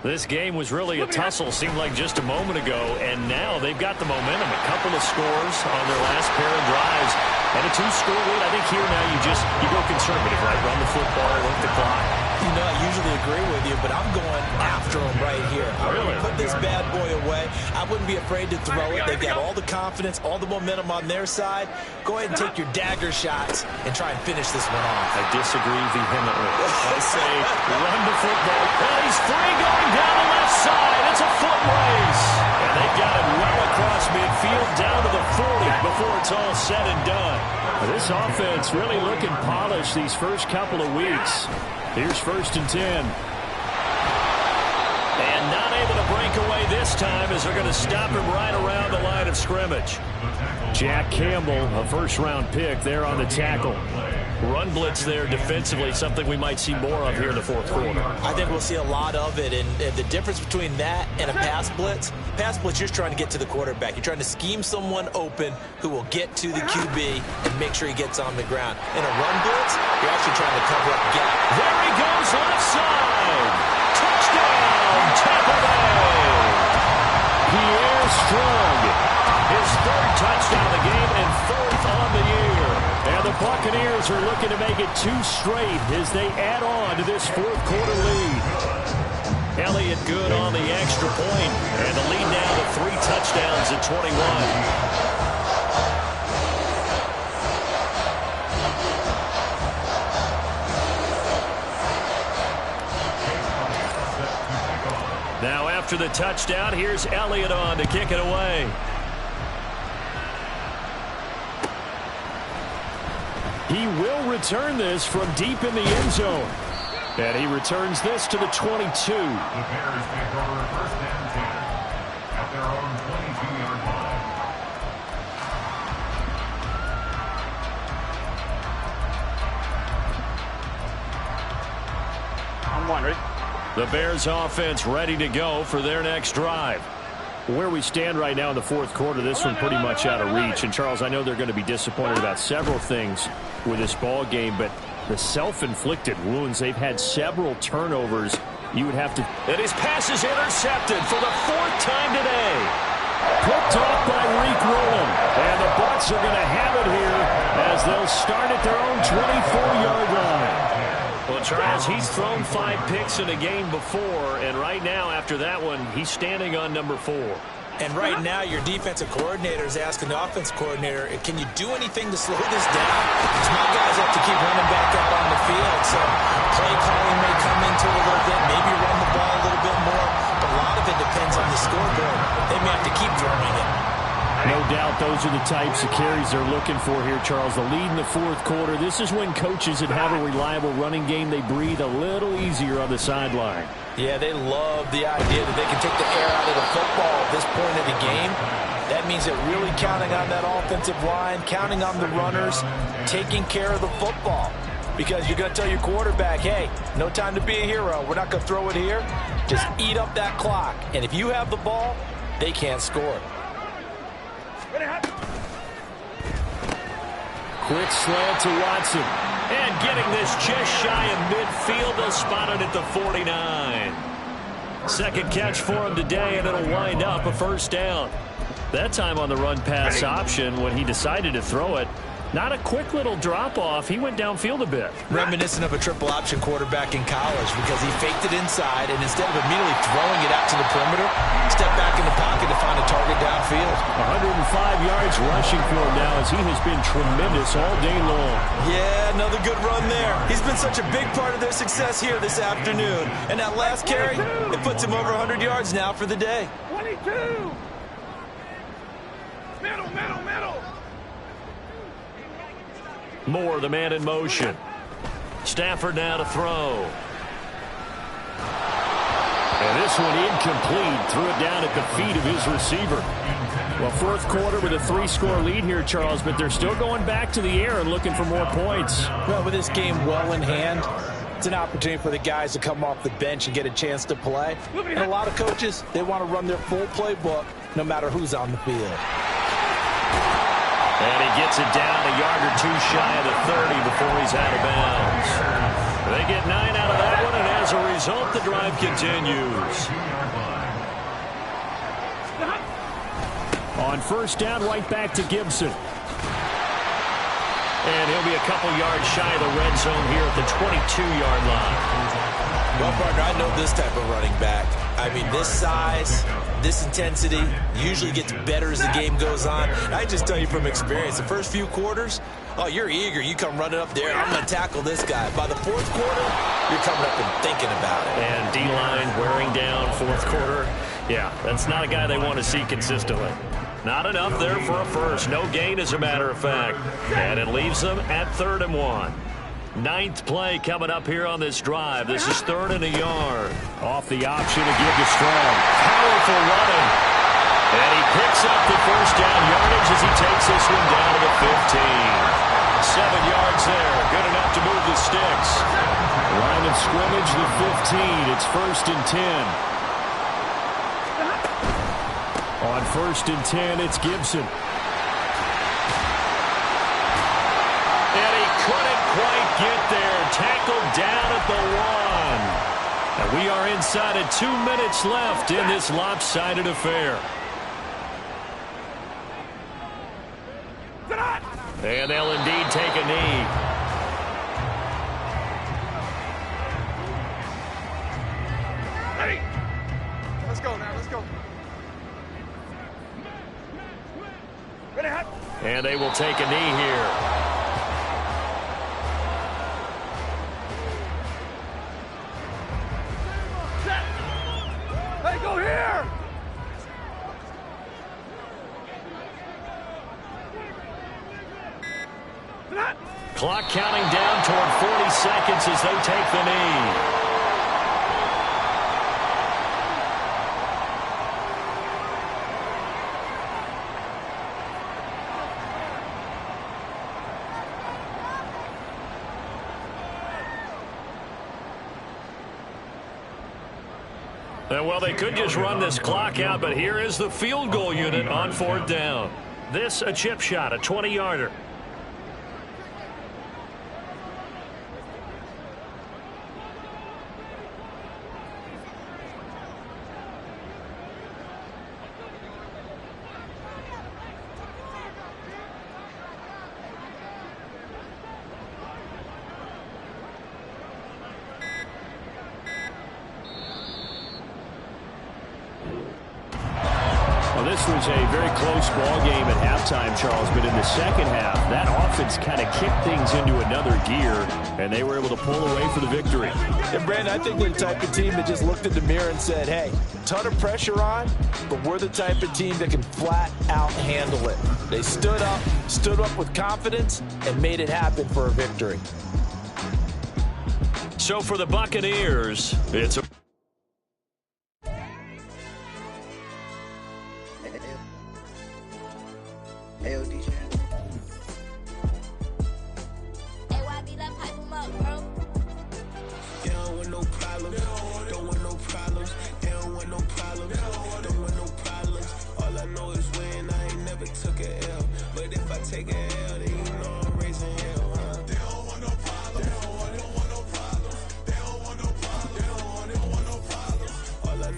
This game was really a tussle, seemed like just a moment ago, and now they've got the momentum. A couple of scores on their last pair of drives, and a 2-score lead. I think here now you go conservative, right? Run the football, work the clock. You know, I usually agree with you, but I'm going after him right here. I'm going to put this bad boy away. I wouldn't be afraid to throw it. They've got all the confidence, all the momentum on their side. Go ahead and take your dagger shots and try and finish this one off. I disagree vehemently. I say run the football. And he's free going down the left side. It's a foot race. And they've got it well across midfield down to the 40 before it's all said and done. This offense really looking polished these first couple of weeks. Here's 1st and 10. And not able to break away this time as they're going to stop him right around the line of scrimmage. Jack Campbell, a 1st-round pick there on the tackle. Run blitz there defensively, something we might see more of here in the 4th quarter. I think we'll see a lot of it, and the difference between that and a pass blitz, you're just trying to get to the quarterback. You're trying to scheme someone open who will get to the QB and make sure he gets on the ground. In a run blitz, you're actually trying to cover up gap. There he goes, left side. Touchdown, Tampa Bay. Pierre Strong, his 3rd touchdown of the game and 4th on the year. And the Buccaneers are looking to make it 2 straight as they add on to this 4th quarter lead. Elliott good on the extra point, and the lead now to 3 touchdowns at 21. Now after the touchdown, here's Elliott on to kick it away. He will return this from deep in the end zone. And he returns this to the 22. The Bears take over 1st and 10 at their own 22-yard line. I'm one, ready? The Bears offense ready to go for their next drive. Where we stand right now in the 4th quarter, this one pretty much out of reach. And, Charles, I know they're going to be disappointed about several things with this ball game, but the self-inflicted wounds, they've had several turnovers. You would have to... And his pass is intercepted for the 4th time today. Picked off by Reek Rowland. And the Bucs are going to have it here as they'll start at their own 24-yard line. Well, Charles, he's thrown 5 picks in a game before, and right now, after that one, he's standing on number 4. And right now, your defensive coordinator is asking the offense coordinator, can you do anything to slow this down? Because my guys have to keep running back out on the field, so play calling may come into it a little bit, maybe run the ball a little bit more, but a lot of it depends on the scoreboard. They may have to keep throwing it. No doubt those are the types of carries they're looking for here, Charles. The lead in the 4th quarter. This is when coaches that have a reliable running game, they breathe a little easier on the sideline. Yeah, they love the idea that they can take the air out of the football at this point of the game. That means they're really counting on that offensive line, counting on the runners, taking care of the football. Because you're going to tell your quarterback, hey, no time to be a hero. We're not going to throw it here. Just eat up that clock. And if you have the ball, they can't score. Quick slant to Watson. And getting this just shy of midfield. They'll spot it at the 49. Second catch for him today, and it'll wind up a first down. That time on the run-pass option when he decided to throw it. Not a quick little drop-off. He went downfield a bit. Reminiscent of a triple-option quarterback in college because he faked it inside, and instead of immediately throwing it out to the perimeter, stepped back in the pocket to find a target downfield. 105 yards rushing for him now as he has been tremendous all day long. Yeah, another good run there. He's been such a big part of their success here this afternoon. And that last carry, it puts him over 100 yards now for the day. 22. Middle. More of the man in motion. Stafford now to throw. And this one incomplete. Threw it down at the feet of his receiver. Well, fourth quarter with a 3-score lead here, Charles, but they're still going back to the air and looking for more points. Well, with this game well in hand, it's an opportunity for the guys to come off the bench and get a chance to play. And a lot of coaches, they want to run their full playbook no matter who's on the field. And he gets it down a yard or two shy of the 30 before he's out of bounds. They get 9 out of that one, and as a result, the drive continues. On first down, right back to Gibson. And he'll be a couple yards shy of the red zone here at the 22-yard line. Well, partner, I know this type of running back. I mean, this size, this intensity usually gets better as the game goes on. I just tell you from experience, the first few quarters, oh, you're eager. You come running up there, I'm going to tackle this guy. By the fourth quarter, you're coming up and thinking about it. And D-line wearing down fourth quarter. Yeah, that's not a guy they want to see consistently. Not enough there for a first. No gain, as a matter of fact. And it leaves them at 3rd and 1. 9th play coming up here on this drive. This is 3rd and a yard. Off the option to give to Strong. Powerful running. And he picks up the first down yardage as he takes this one down to the 15. 7 yards there. Good enough to move the sticks. Line of scrimmage, the 15. It's 1st and 10. On 1st and 10, it's Gibson. And he couldn't quite get there. Tackled down at the 1. And we are inside of 2 minutes left in this lopsided affair. And they'll indeed take a knee. Ready? Let's go now. Let's go. Ready, hot. And they will take a knee here. Set. Hey, go here. Clock counting down toward 40 seconds as they take the knee. Well, they could just run this clock out, but here is the field goal unit on 4th down. This a chip shot, a 20-yarder. This was a very close ball game at halftime, Charles, but in the second half, that offense kind of kicked things into another gear, and they were able to pull away for the victory. And, Brandon, I think they're the type of team that just looked in the mirror and said, hey, ton of pressure on, but we're the type of team that can flat out handle it. They stood up with confidence, and made it happen for a victory. So for the Buccaneers, it's a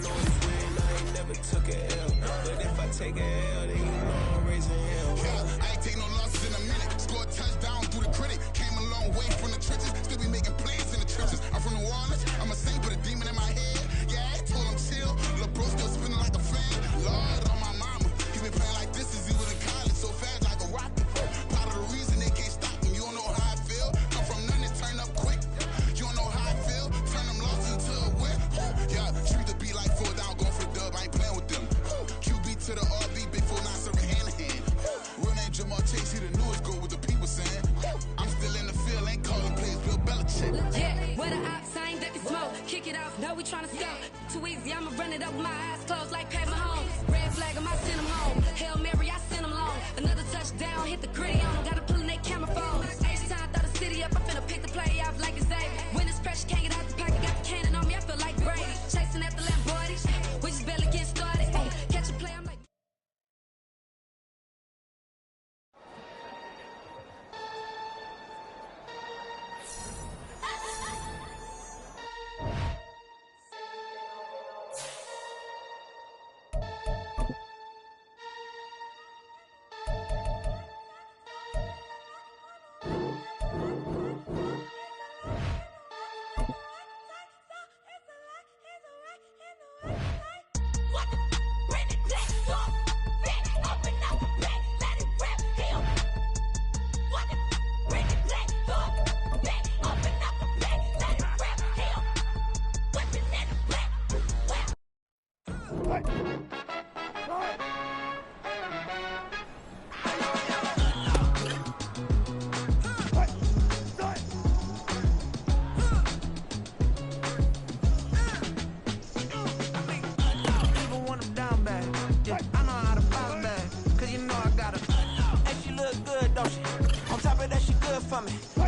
know it's real, I ain't never took a L. But if I take a L, then you know I'm raising hell. Yeah, I ain't take no losses in a minute. Scored touchdown through the critic. Came a long way from the trenches. Still be making plays in the trenches. I'm from New Orleans. I'm a saint, but a demon in my head. Yeah, I told him chill. Lil' bro still spinning like a fan. Lord on my mama. He been playing like this since he was in college. So fast like a rocket. Part of the reason they can't stop him. You don't know how I feel. Come from nothing, turn up quick. You don't know how I feel. Turn them losses into a win. Yeah, treat the beat like 4 down, going for the dub. I ain't playing with them. QB to the RB, big 4-9 serving hand to hand. Real name Jamal Chase, he the newest goal with the people saying. I'm still in the field, ain't calling plays, Bill Belichick. Yeah, where the ops, I ain't ducking smoke. Kick it off, no, we tryna score. Too easy, I'ma run it up with my eyes closed like Pat Mahomes. Red flag, I send him home. Hail Mary, I send him long. Another touchdown, hit the gritty on him. Gotta pull in their camera phones. H-time, throw the city up, I'm finna pick the play off like it's Xavier. When it's pressure, can't get out the pocket. Got the cannon on me, I feel like Brady. Chasing at the Lamborghini, we just barely getting started. Catch a play, I'm like...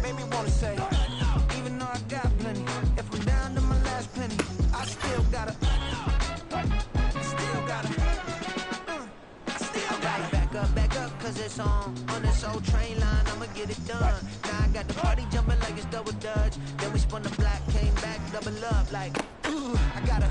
Made me wanna say, even though I got plenty, if I'm down to my last penny, I still gotta back up, cause it's on this old train line, I'ma get it done. Now I got the party jumping like it's double dutch. Then we spun the block, came back, double up, like, ooh, I got a,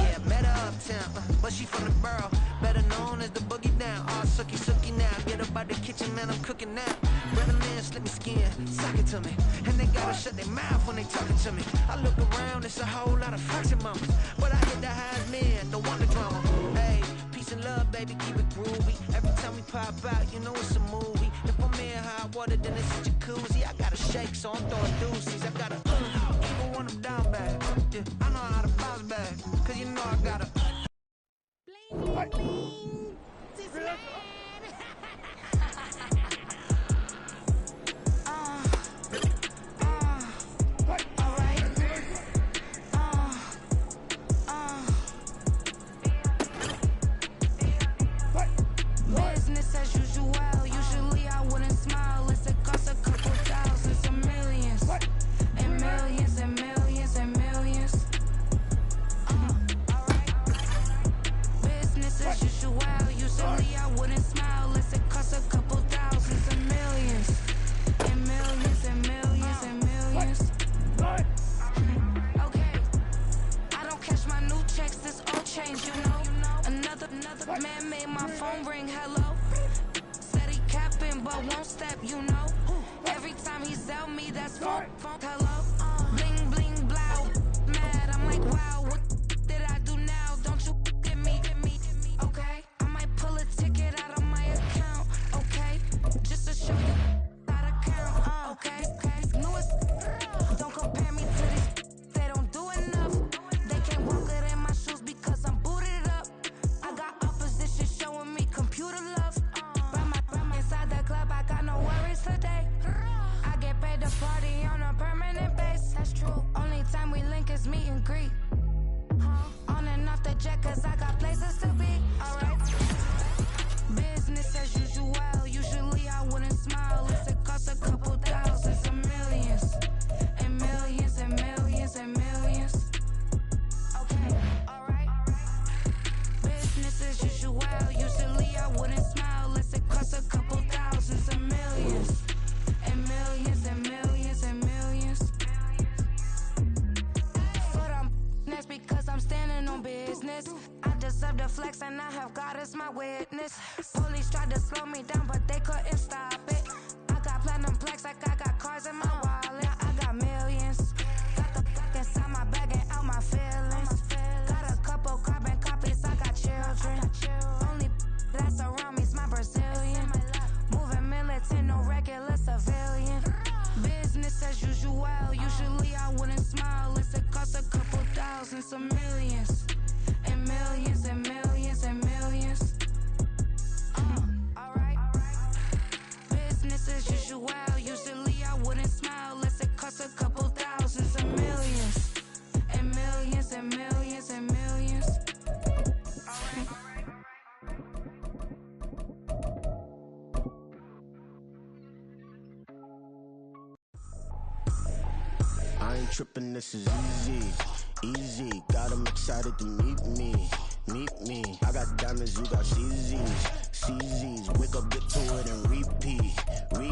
yeah, met her uptown, but she from the borough, better known as the boogie down. All sookie now, get up out the kitchen, man, I'm cooking now. Brother man, slip me skin, sock it to me, and they gotta shut their mouth when they talking to me. I look around, it's a whole lot of fraction mamas, but I hit the highs, man, don't want the drama. Hey, peace and love, baby, keep it groovy. Every time we pop out, you know it's a movie. If I'm in hot water, then it's a jacuzzi. I gotta shake, so I'm throwing deuces. I gotta, even when I'm down bad, yeah, I know how to bounce back, cause you know I gotta. Bling, bling, this man. Business as usual. Usually I wouldn't smile unless it costs a couple thousands and millions. And millions and millions and millions. Business as usual. Usually I wouldn't smile unless it costs a couple thousands and millions. And millions and millions and millions. Okay. I don't cash my new checks, this old change, you know. Another man made my phone ring, hello. Said he capping but won't step, you know. Every time he sell me, that's phone, hello. Bling, bling, blow, mad, I'm like, wow, what did I do now? Don't you get me, okay? I might pull a ticket out of my account, okay? Just to show you out of count, okay? Newest, don't compare me to these, they don't do enough. They can't walk it in my shoes because I'm booted up. I got opposition showing me computer love. Run inside the club, I got no worries today. I get paid to party on a permanent base. That's true. Only time we link is meet and greet. flex and I have God as my witness. Police tried to slow me down, but they couldn't stop it. I got platinum plaques like I got cars in my wallet. I got millions. Got the fuck inside my bag and out my feelings. Got a couple carbon copies, I got children. Only that's around me's my Brazilian. Moving militant, no regular civilian. Business as usual, usually I wouldn't smile. It costs a couple thousands, some millions. And millions and millions and millions. Alright. Business as usual, usually I wouldn't smile. It costs a couple thousands and millions. And millions and millions and millions. I ain't tripping, this is easy, easy. Got them excited to meet me. I got diamonds, you got CZs. Wake up, get to it, and repeat. Hey,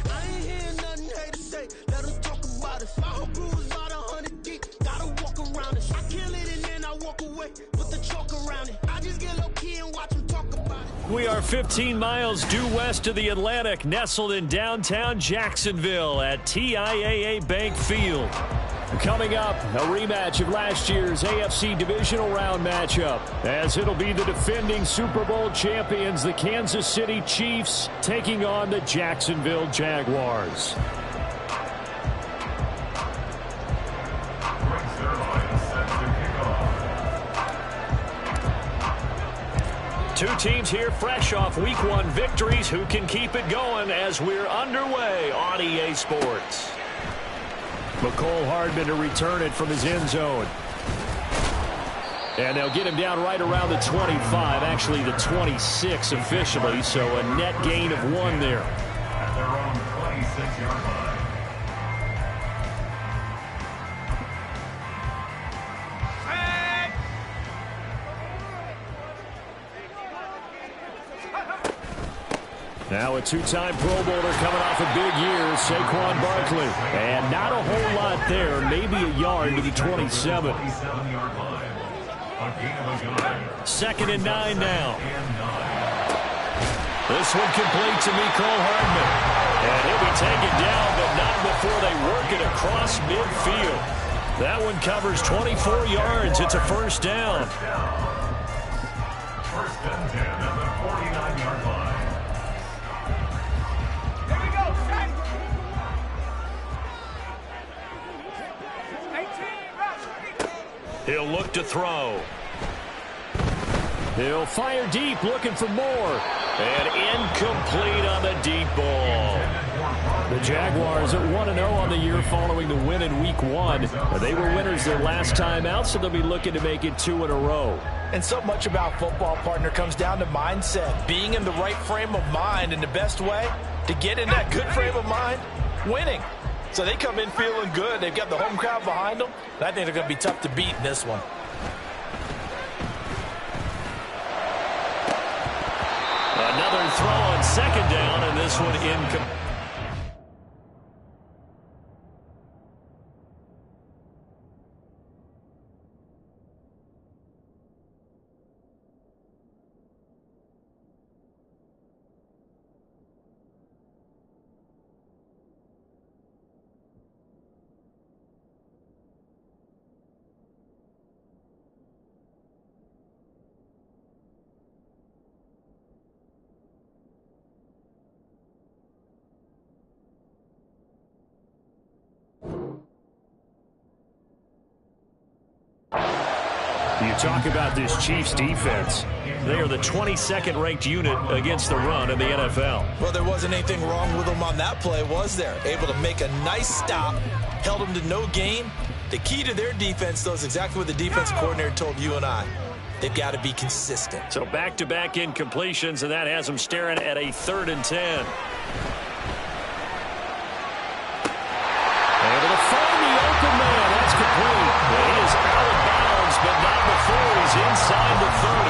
I ain't hearing nothing haters say. Let them talk about it. My whole crew is about 100 deep. Gotta walk around it. I kill it and then I walk away with the chalk around it. I just get low key and watch them talk about it. We are 15 miles due west of the Atlantic, nestled in downtown Jacksonville at TIAA Bank Field. Coming up, a rematch of last year's AFC Divisional Round matchup, as it'll be the defending Super Bowl champions, the Kansas City Chiefs, taking on the Jacksonville Jaguars. Two teams here fresh off Week 1 victories. Who can keep it going as we're underway on EA Sports? McCole Hardman to return it from his end zone. And they'll get him down right around the 25, actually the 26 officially, so a net gain of 1 there. At their own 26-yard line. Now a two-time Pro Bowler coming off a big year, Saquon Barkley. And not a whole lot there, maybe a yard to the 27. 27-yard line. A gain of a yard. 2nd and 9 now. This one complete to McCole Hardman. And he'll be taken down, but not before they work it across midfield. That one covers 24 yards. It's a first down. First and 10 at the 49-yard line. He'll look to throw. He'll fire deep, looking for more. And incomplete on the deep ball. The Jaguars at 1-0 on the year following the win in Week 1. They were winners their last time out, so they'll be looking to make it 2 in a row. And so much about football, partner, comes down to mindset. Being in the right frame of mind, and the best way to get in that good frame of mind, winning. So they come in feeling good. They've got the home crowd behind them. And I think they're going to be tough to beat in this one. Another throw on 2nd down, and this one incomplete. You talk about this Chiefs defense. They are the 22nd ranked unit against the run in the NFL. Well, there wasn't anything wrong with them on that play, was there? Able to make a nice stop, held them to no gain. The key to their defense, though, is exactly what the defensive coordinator told you and I. They've got to be consistent. So back-to-back incompletions, and that has them staring at a 3rd and 10. Able to find the open man. That's complete. He is out of bounds, but not before he's inside the 30.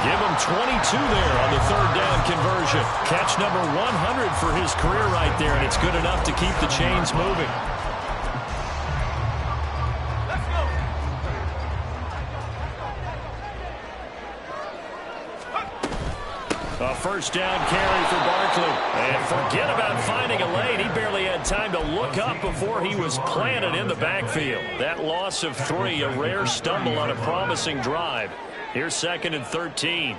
Give him 22 there on the 3rd down conversion. Catch number 100 for his career right there, and it's good enough to keep the chains moving. A first down carry for Barkley. And forget about finding a lane. He barely had time to look up before he was planted in the backfield. That loss of 3, a rare stumble on a promising drive. Here's 2nd and 13.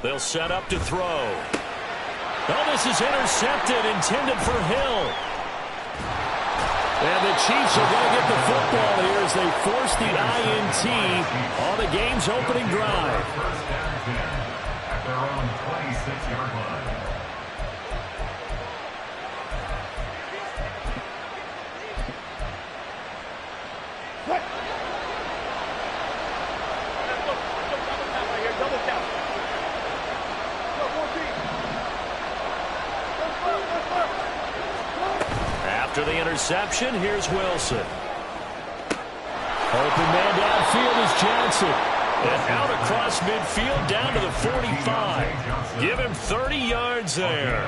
They'll set up to throw. Oh, this is intercepted, intended for Hill. And the Chiefs are going to get the football here as they force the INT on the game's opening drive. First down 10 at their own 26-yard line. After the interception, here's Wilson. Open man downfield is Johnson. And out across midfield down to the 45. Give him 30 yards there.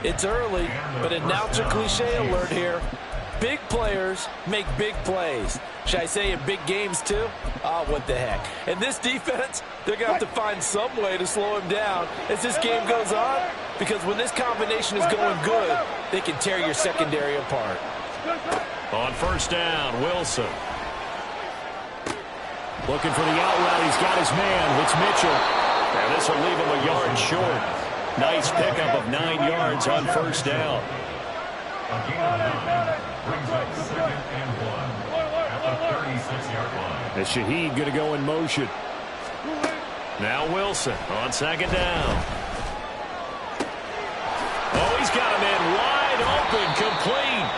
It's early, but announcer cliche alert here. Big players make big plays. Should I say in big games too? Oh, what the heck. And this defense, they're going to have to find some way to slow him down as this game goes on, because when this combination is going good, they can tear your secondary apart. On first down, Wilson. Looking for the out route. He's got his man. It's Mitchell. And this will leave him a yard short. Nice pickup of 9 yards on first down. A gain of 9 brings up 2nd and 1 at the 36-yard line. And Shaheed going to go in motion. Now Wilson on 2nd down. Oh, he's got him in wide open, complete.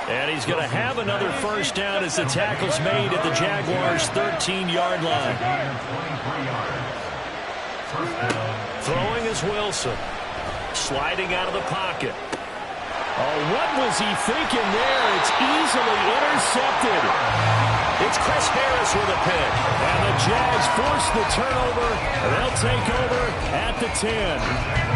And he's going to have another first down as the tackle's made at the Jaguars' 13-yard line. Throwing is Wilson. Sliding out of the pocket. Oh, what was he thinking there? It's easily intercepted. It's Chris Harris with a pick. And the Jags force the turnover. They'll take over at the 10.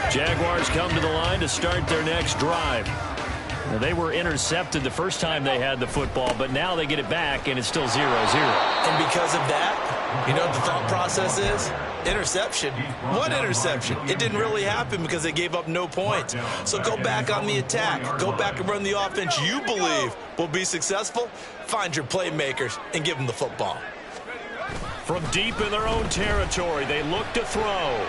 Jaguars come to the line to start their next drive. Now, they were intercepted the first time they had the football, but now they get it back, and it's still 0-0. And because of that, you know what the thought process is? Interception. What interception? It didn't really happen because they gave up no points. So go back on the attack. Go back and run the offense you believe will be successful. Find your playmakers and give them the football. From deep in their own territory, they look to throw.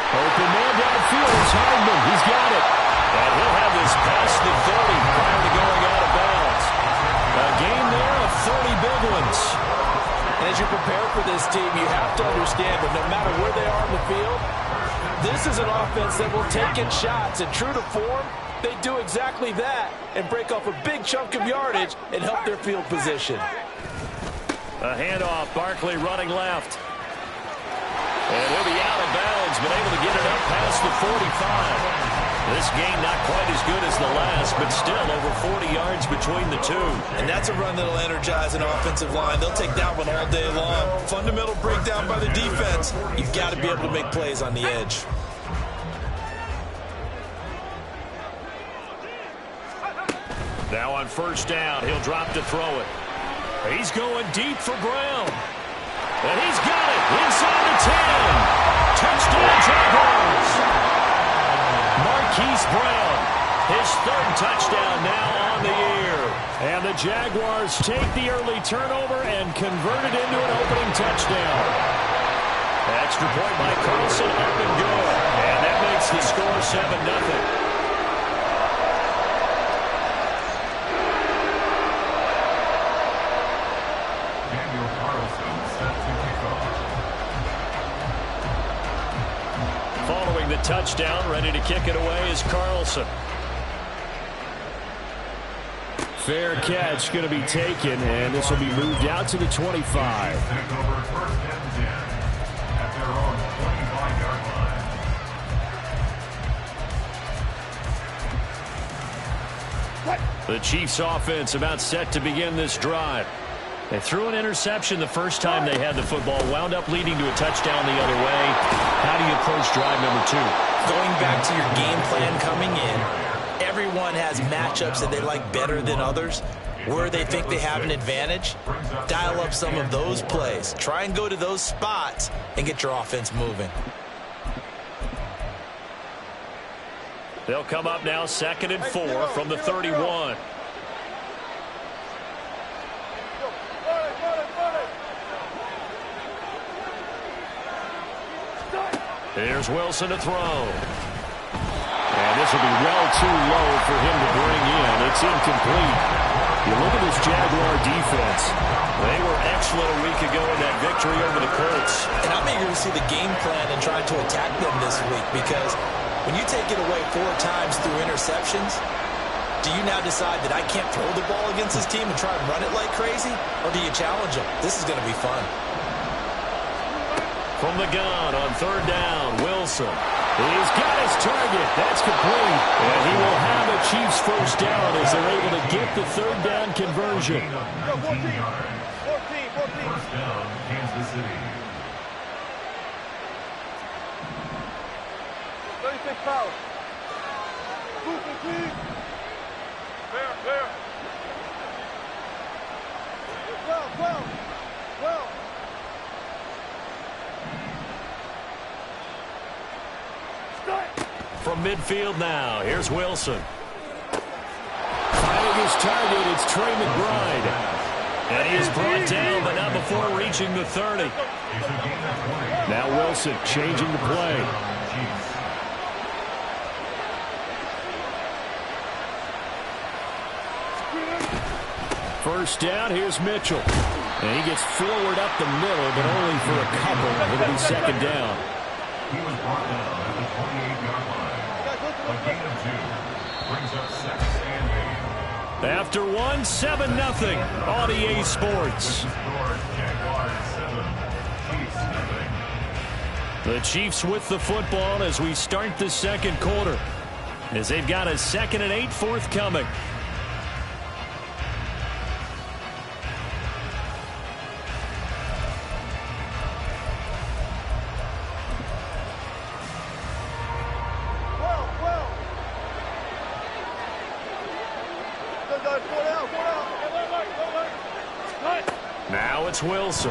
Open man downfield is Hardman. He's got it. And he'll have this past the 30 prior to going out of bounds. A game there of 30 big ones. And as you prepare for this team, you have to understand that no matter where they are in the field, this is an offense that will take in shots. And true to form, they do exactly that and break off a big chunk of yardage and help their field position. A handoff, Barkley running left. And he'll be out of bounds, but able to get it up past the 45. This game not quite as good as the last, but still over 40 yards between the two. And that's a run that'll energize an offensive line. They'll take that one all day long. Fundamental breakdown by the defense. You've got to be able to make plays on the edge. Now on first down, he'll drop to throw it. He's going deep for Brown. And he's got it inside the 10. Touchdown, Jaguars. Marquise Brown, his 3rd touchdown now on the year. And the Jaguars take the early turnover and convert it into an opening touchdown. Extra point by Carlson, up and good. And that makes the score 7-0. Following the touchdown, ready to kick it away is Carlson. Fair catch going to be taken, and this will be moved out to the 25. The Chiefs offense about set to begin this drive. They threw an interception the first time they had the football, wound up leading to a touchdown the other way. How do you approach drive number 2? Going back to your game plan coming in, everyone has matchups that they like better than others. where they think they have an advantage, dial up some of those plays. Try and go to those spots and get your offense moving. They'll come up now 2nd and 4 from the 31. Here's Wilson to throw. And this will be well too low for him to bring in. It's incomplete. You look at this Jaguar defense. They were excellent a week ago in that victory over the Colts. And I'm eager to see the game plan and trying to attack them this week, because when you take it away 4 times through interceptions, do you now decide that I can't throw the ball against this team and try and run it like crazy? Or do you challenge them? This is going to be fun. From the gun on 3rd down, Wilson. He's got his target. That's complete. And he will have the Chiefs first down as they're able to get the 3rd down conversion. 14 yards. 14. First down, Kansas City. 36 fouls. 2-15. Clear. 12. From midfield now, here's Wilson. Finding his target, it's Trey McBride. And he is brought down, but not before reaching the 30. Now Wilson changing the play. First down, here's Mitchell. And he gets forward up the middle, but only for a couple. It'll be 2nd down. He was brought down at the 28-yard line. A gain of 2 brings up 2nd and 8. After 1, 7-0 on EA Sports. The Chiefs with the football as we start the 2nd quarter, as they've got a 2nd and 8 forthcoming. Now it's Wilson.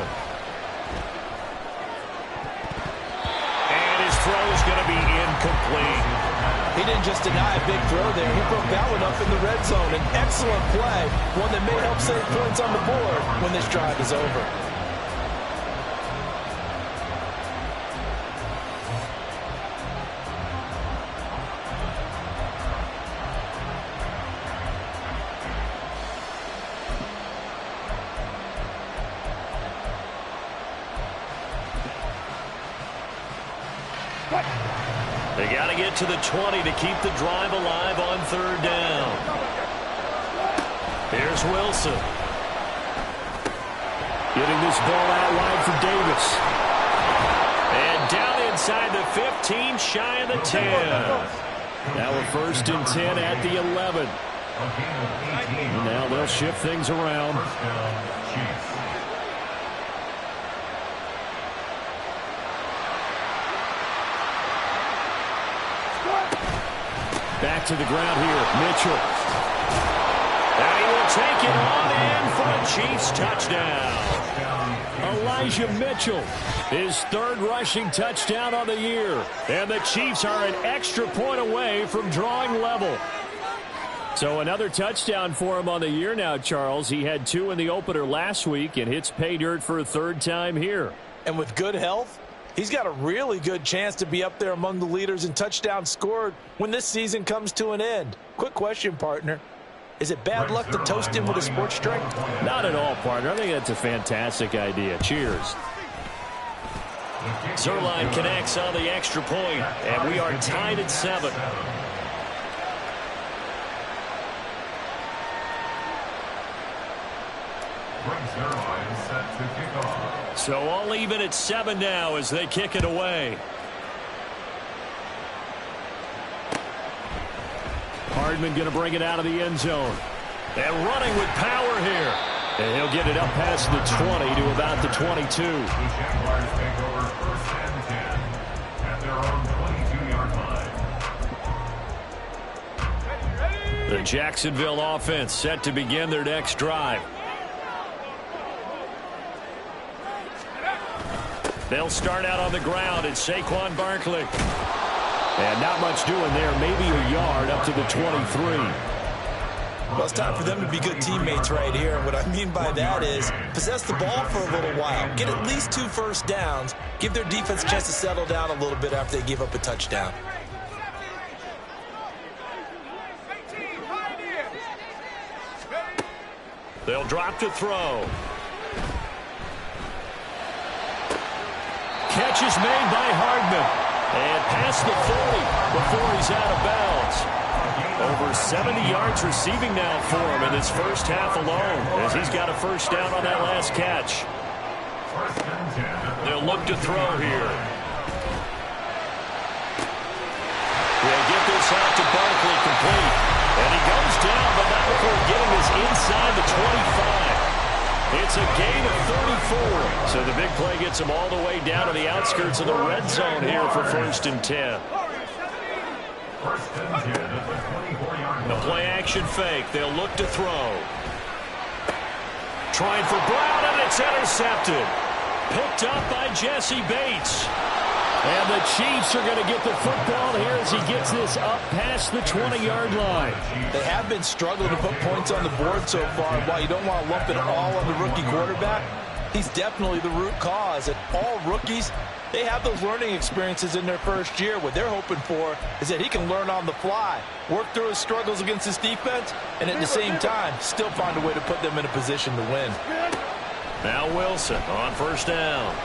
And his throw is going to be incomplete. He didn't just deny a big throw there. He broke that one up in the red zone. An excellent play, one that may help save points on the board when this drive is over. They got to get to the 20 to keep the drive alive on 3rd down. Here's Wilson. Getting this ball out wide for Davis. And down inside the 15, shy of the 10. Now a 1st and 10 at the 11. And now they'll shift things around. Back to the ground here, Mitchell. And he will take it on in for a Chiefs touchdown. Elijah Mitchell, his 3rd rushing touchdown on the year. And the Chiefs are an extra point away from drawing level. So another touchdown for him on the year now, Charles. He had 2 in the opener last week and hits pay dirt for a 3rd time here. And with good health, he's got a really good chance to be up there among the leaders in touchdowns scored when this season comes to an end. Quick question, partner. Is it bad luck to toast him with a sports drink? Not at all, partner. I think that's a fantastic idea. Cheers. Zerline connects on the extra point, and we are tied at 7. So all even at 7 now as they kick it away. Hardman going to bring it out of the end zone. And running with power here. And he'll get it up past the 20 to about the 22. The Jaguars take over 1st and 10 at their own 22-yard line. Ready? The Jacksonville offense set to begin their next drive. They'll start out on the ground. It's Saquon Barkley. And not much doing there. Maybe a yard up to the 23. Well, it's time for them to be good teammates right here. And what I mean by that is possess the ball for a little while. Get at least 2 first downs. Give their defense a chance to settle down a little bit after they give up a touchdown. They'll drop to throw. Catch is made by Hardman. And past the 40 before he's out of bounds. Over 70 yards receiving now for him in this first half alone, as he's got a first down on that last catch. They'll look to throw here. They'll get this out to Barkley complete. And he goes down, but not before getting this inside the 25. It's a gain of 34. So the big play gets him all the way down to the outskirts of the red zone here for 1st and 10. The play action fake. They'll look to throw. Trying for Brown, and it's intercepted. Picked up by Jesse Bates. And the Chiefs are going to get the football here as he gets this up past the 20-yard line. They have been struggling to put points on the board so far. While you don't want to lump it all on the rookie quarterback, he's definitely the root cause. And all rookies, they have those learning experiences in their first year. What they're hoping for is that he can learn on the fly, work through his struggles against his defense, and at the same time, still find a way to put them in a position to win. Now Wilson on first down.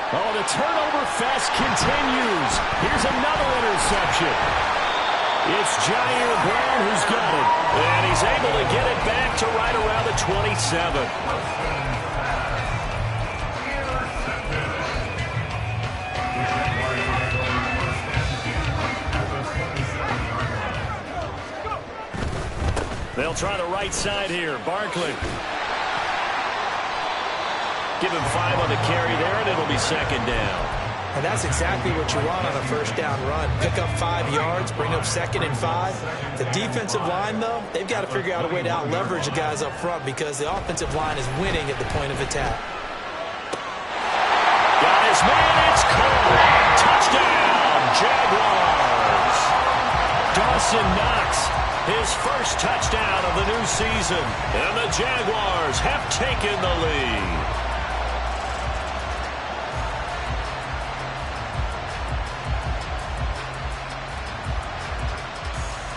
Oh, the turnover fest continues. Here's another interception. It's Jair Brown who's got it. And he's able to get it back to right around the 27. They'll try the right side here. Barkley. Give him 5 on the carry there, and it'll be 2nd down. And that's exactly what you want on a first down run. Pick up 5 yards, bring up 2nd and 5. The defensive line, though, they've got to figure out a way to out-leverage the guys up front because the offensive line is winning at the point of attack. Got his man, it's caught. Touchdown, Jaguars. Dawson Knox, his first touchdown of the new season. And the Jaguars have taken the lead.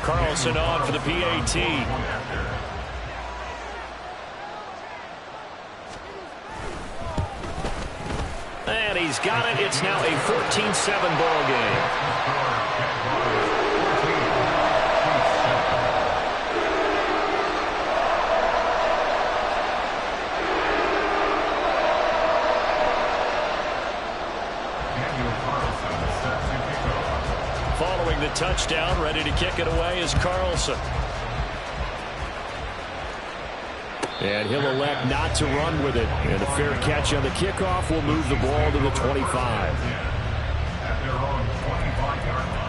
Carlson on for the PAT. And he's got it. It's now a 14-7 ball game. Following the touchdown, ready to kick it away is Carlson. And he'll elect not to run with it. And a fair catch on the kickoff will move the ball to the 25. At their own 25-yard line.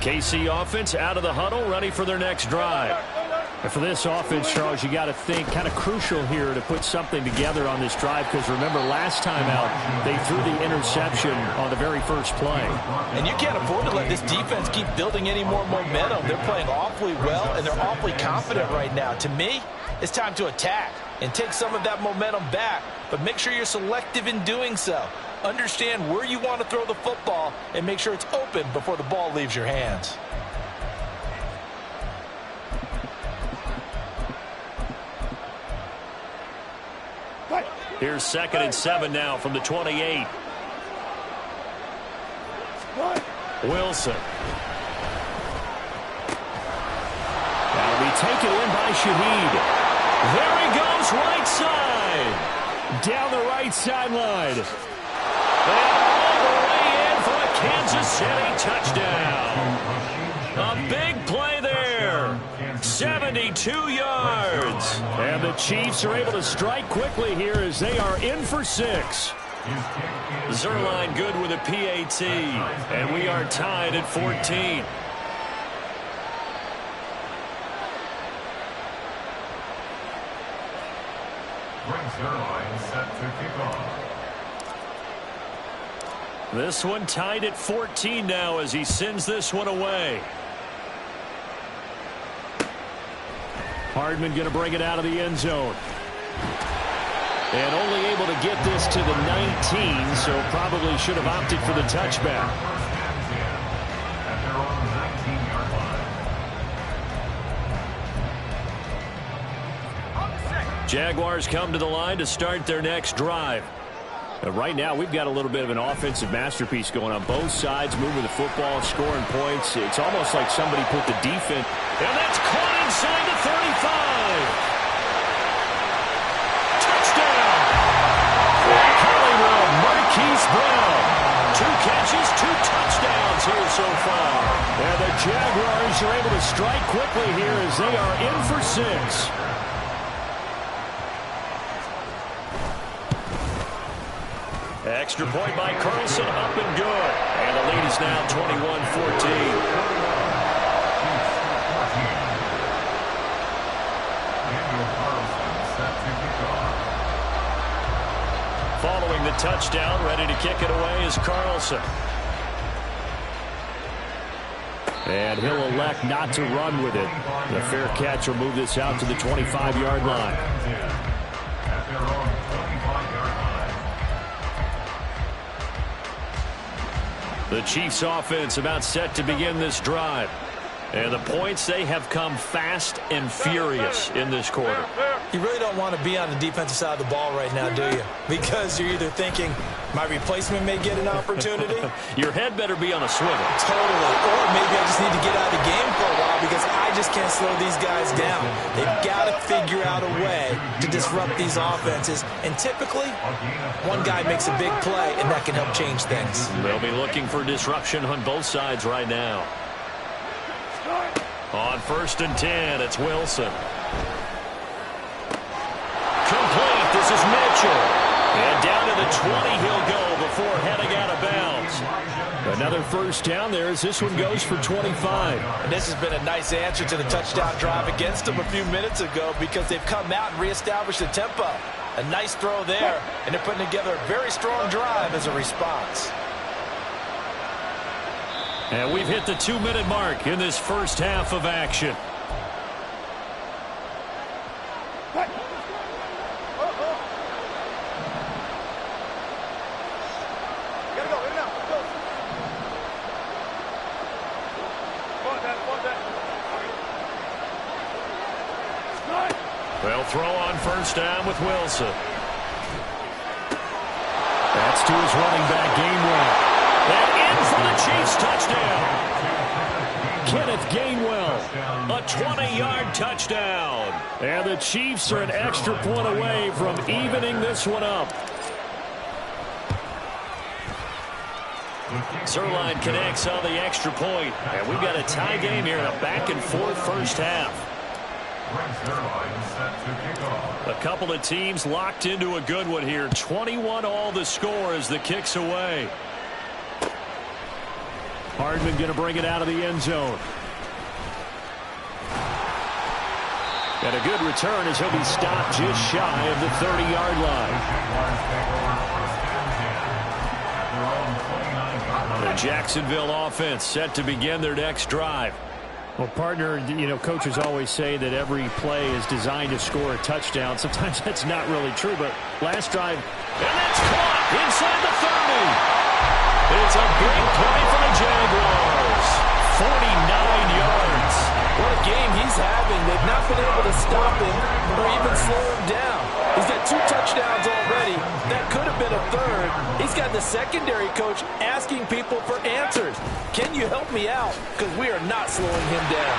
KC offense out of the huddle, ready for their next drive. And for this offense, Charles, you got to think kind of crucial here to put something together on this drive because remember last time out they threw the interception on the very first play. And you can't afford to let this defense keep building any more momentum. They're playing awfully well and they're awfully confident right now. To me, it's time to attack and take some of that momentum back, but make sure you're selective in doing so. Understand where you want to throw the football and make sure it's open before the ball leaves your hands. Here's 2nd and 7 now from the 28. Wilson. That'll be taken in by Shaheed. There he goes, right side. Down the right sideline. all the way in for a Kansas City touchdown. A big play there. 72 yards. And the Chiefs are able to strike quickly here as they are in for 6. Zerline good with a PAT. And we are tied at 14. Zerline set to kick off. This one tied at 14 now as he sends this one away. Hardman going to bring it out of the end zone. And only able to get this to the 19, so probably should have opted for the touchback. At their own 19-yard line. Jaguars come to the line to start their next drive. Right now, we've got a little bit of an offensive masterpiece going on both sides, moving the football, scoring points. It's almost like somebody put the defense. And that's caught inside the 35. Touchdown. Hollywood, Marquise Brown. 2 catches, 2 touchdowns here so far. And the Jaguars are able to strike quickly here as they are in for 6. Extra point by Carlson, up and good. And the lead is now 21-14. Following the touchdown, ready to kick it away is Carlson. And he'll elect not to run with it. The fair catch will move this out to the 25-yard line. At their own 25-yard line. The Chiefs offense about set to begin this drive. And the points, they have come fast and furious in this quarter. You really don't want to be on the defensive side of the ball right now, do you? Because you're either thinking, my replacement may get an opportunity. Your head better be on a swivel. Totally. Or maybe I just need to get out of the game for a while because I just can't slow these guys down. They've got to figure out a way to disrupt these offenses. And typically, one guy makes a big play, and that can help change things. They'll be looking for disruption on both sides right now. On 1st and 10, it's Wilson. Complete. This is Mitchell. And down to the 20 he'll go before heading out of bounds. Another first down there as this one goes for 25. And this has been a nice answer to the touchdown drive against them a few minutes ago because they've come out and reestablished the tempo. A nice throw there, and they're putting together a very strong drive as a response. And we've hit the 2-minute mark in this first half of action. They'll throw on first down with Wilson. That's to his running back, Gainwell. And in for the Chiefs touchdown. Kenneth Gainwell, a 20-yard touchdown. And the Chiefs are an extra point away from evening this one up. Zerline connects on the extra point. And we've got a tie game here in a back-and-forth first half. A couple of teams locked into a good one here. 21 all the score as the kick's away. Hardman going to bring it out of the end zone. And a good return as he'll be stopped just shy of the 30-yard line. The Jacksonville offense set to begin their next drive. Well, partner, you know, coaches always say that every play is designed to score a touchdown. Sometimes that's not really true, but last drive. And that's caught inside the 30. It's a big play for the Jaguars. 49 yards. What a game he's having. They've not been able to stop him or even slow him down. He's got 2 touchdowns already. That could have been a third. He's got the secondary coach asking people for answers. Can you help me out? Because we are not slowing him down.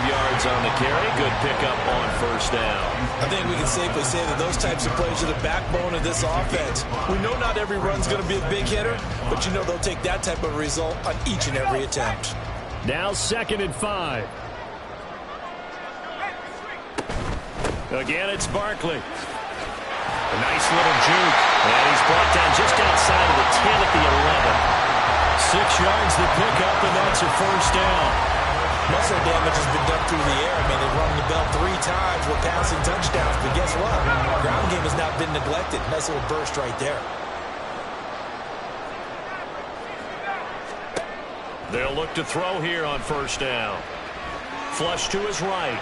yards on the carry. Good pickup on first down. I think we can safely say that those types of plays are the backbone of this offense. We know not every run's going to be a big hitter, but you know they'll take that type of result on each and every attempt. Now 2nd and 5. Again, it's Barkley. A nice little juke. And he's brought down just outside of the 10 at the 11. 6 yards the pickup, and that's a first down. Muscle damage has been done through the air. I mean, they've rung the bell 3 times with passing touchdowns, but guess what? Ground game has not been neglected. Nice little burst right there. They'll look to throw here on first down. Flush to his right.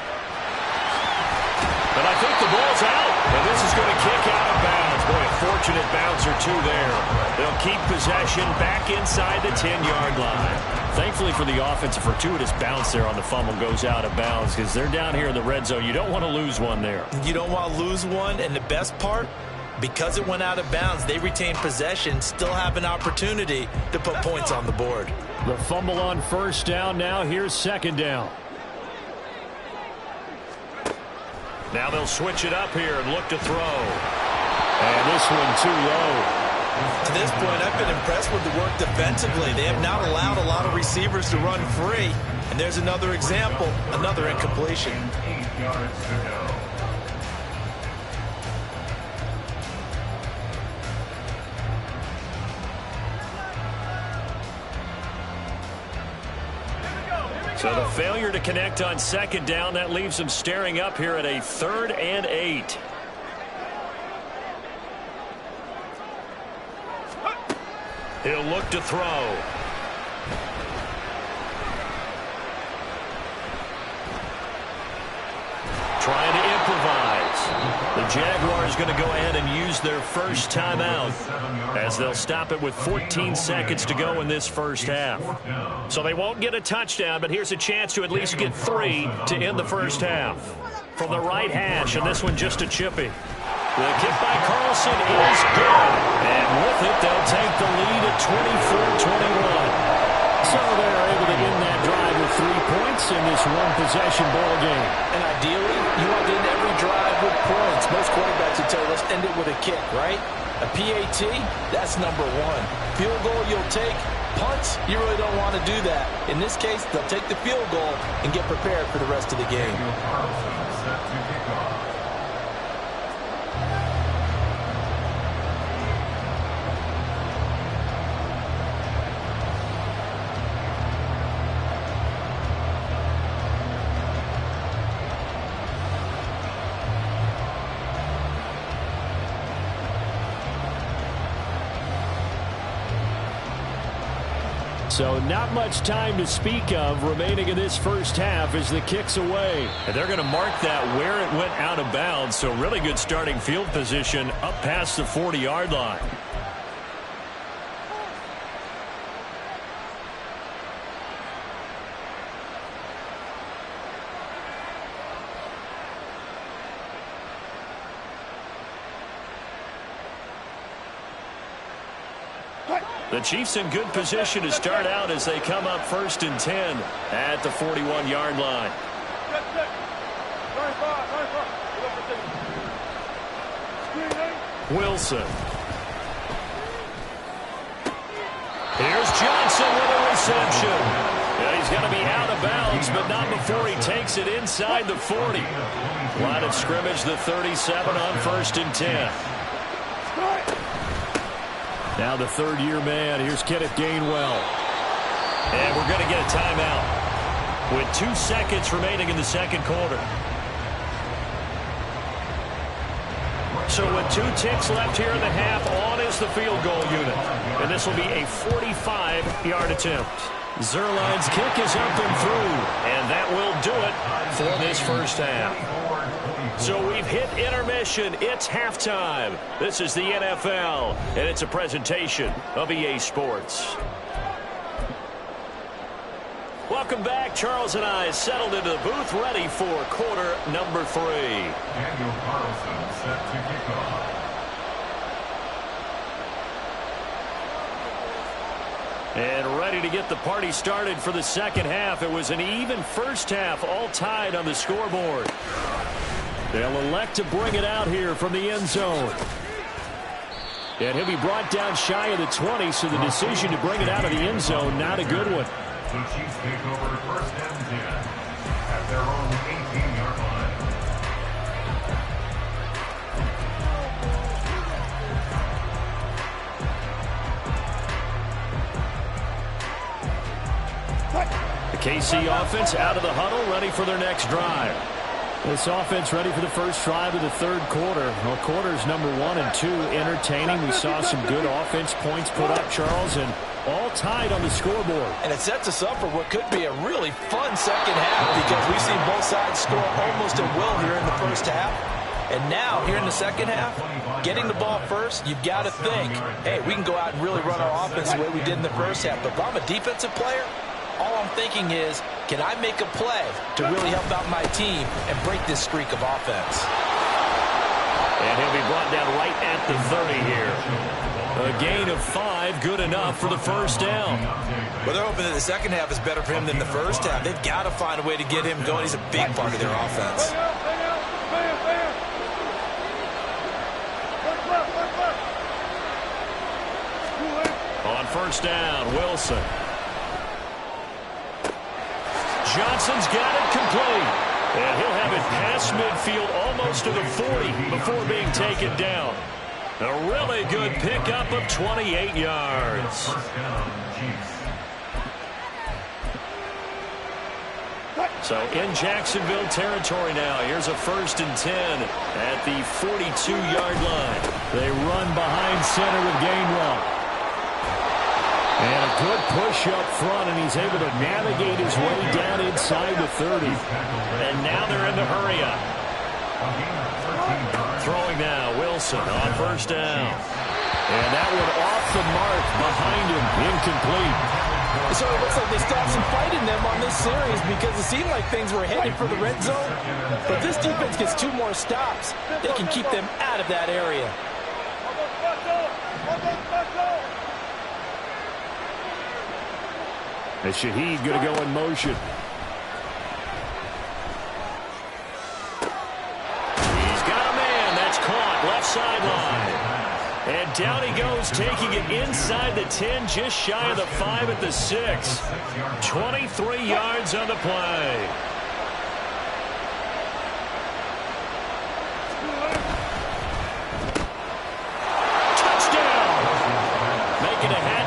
But I think the ball's out. And this is going to kick out of bounds. Boy, a fortunate bounce or 2 there. They'll keep possession back inside the 10-yard line. Thankfully for the offense, a fortuitous bounce there on the fumble goes out of bounds because they're down here in the red zone. You don't want to lose one there. You don't want to lose one, and the best part, because it went out of bounds, they retain possession, still have an opportunity to put points on the board. The fumble on first down. Now here's 2nd down. Now they'll switch it up here and look to throw. And this one too low. To this point, I've been impressed with the work defensively. They have not allowed a lot of receivers to run free. And there's another example, another incompletion. 8 yards to go. So the failure to connect on 2nd down, that leaves them staring up here at a 3rd and 8. He'll look to throw. Trying to improvise. The Jaguars going to go ahead and use their first timeout as they'll stop it with 14 seconds to go in this first half. So they won't get a touchdown, but here's a chance to at least get 3 to end the first half. From the right hash, and this one just a chippy. The kick by Carlson is good. And with it, they'll take the lead at 24-21. So they're able to end that drive with 3 points in this one-possession ball game. And ideally, you want to end every drive with points. Most quarterbacks would tell you, let's end it with a kick, right? A PAT, that's number 1. Field goal you'll take. Punts, you really don't want to do that. In this case, they'll take the field goal and get prepared for the rest of the game. Carlson set to kick off. So not much time to speak of remaining in this first half as the kick's away. And they're going to mark that where it went out of bounds. So really good starting field position up past the 40-yard line. The Chiefs in good position to start out as they come up 1st and 10 at the 41-yard line. Wilson. Here's Johnson with a reception. Yeah, he's going to be out of bounds, but not before he takes it inside the 40. Line of scrimmage, the 37 on 1st and 10. Now the 3rd-year man. Here's Kenneth Gainwell. And we're going to get a timeout with 2 seconds remaining in the second quarter. So with 2 ticks left here in the half, on is the field goal unit. And this will be a 45-yard attempt. Zuerlein's kick is up and through. And that will do it for this first half. So we've hit intermission. It's halftime. This is the NFL, and it's a presentation of EA Sports. Welcome back. Charles and I settled into the booth, ready for quarter number 3. Daniel Carlson set to kick off. And ready to get the party started for the second half. It was an even first half, all tied on the scoreboard. They'll elect to bring it out here from the end zone. And he'll be brought down shy of the 20, so the decision to bring it out of the end zone, not a good one. The Chiefs take over first and 10 at their own 18-yard line. The KC offense out of the huddle, ready for their next drive. This offense ready for the first drive of the third quarter. Well, quarters number 1 and 2 entertaining. We saw some good offense points put up, Charles, and all tied on the scoreboard. And it sets us up for what could be a really fun second half because we've seen both sides score almost at will here in the first half. And now, here in the second half, getting the ball first, you've got to think, hey, we can go out and really run our offense the way we did in the first half. But if I'm a defensive player, all I'm thinking is, can I make a play to really help out my team and break this streak of offense? And he'll be brought down right at the 30 here. A gain of 5, good enough for the first down. Well, they're hoping that the second half is better for him than the first half. They've got to find a way to get him going. He's a big part of their offense. On first down, Wilson. Johnson's got it complete. And he'll have it past midfield almost to the 40 before being taken down. A really good pickup of 28 yards. So in Jacksonville territory now. Here's a 1st and 10 at the 42-yard line. They run behind center with Gainwell. And a good push up front, and he's able to navigate his way down inside the 30. And now they're in the hurry up. Throwing now, Wilson on first down. And that one off the mark behind him, incomplete. So it looks like they stopped some fight in them on this series because it seemed like things were headed for the red zone. But this defense gets 2 more stops. They can keep them out of that area. And Shaheed going to go in motion. He's got a man. That's caught. Left sideline. And down he goes, taking it inside the 10, just shy of the 5 at the 6. 23 yards on the play.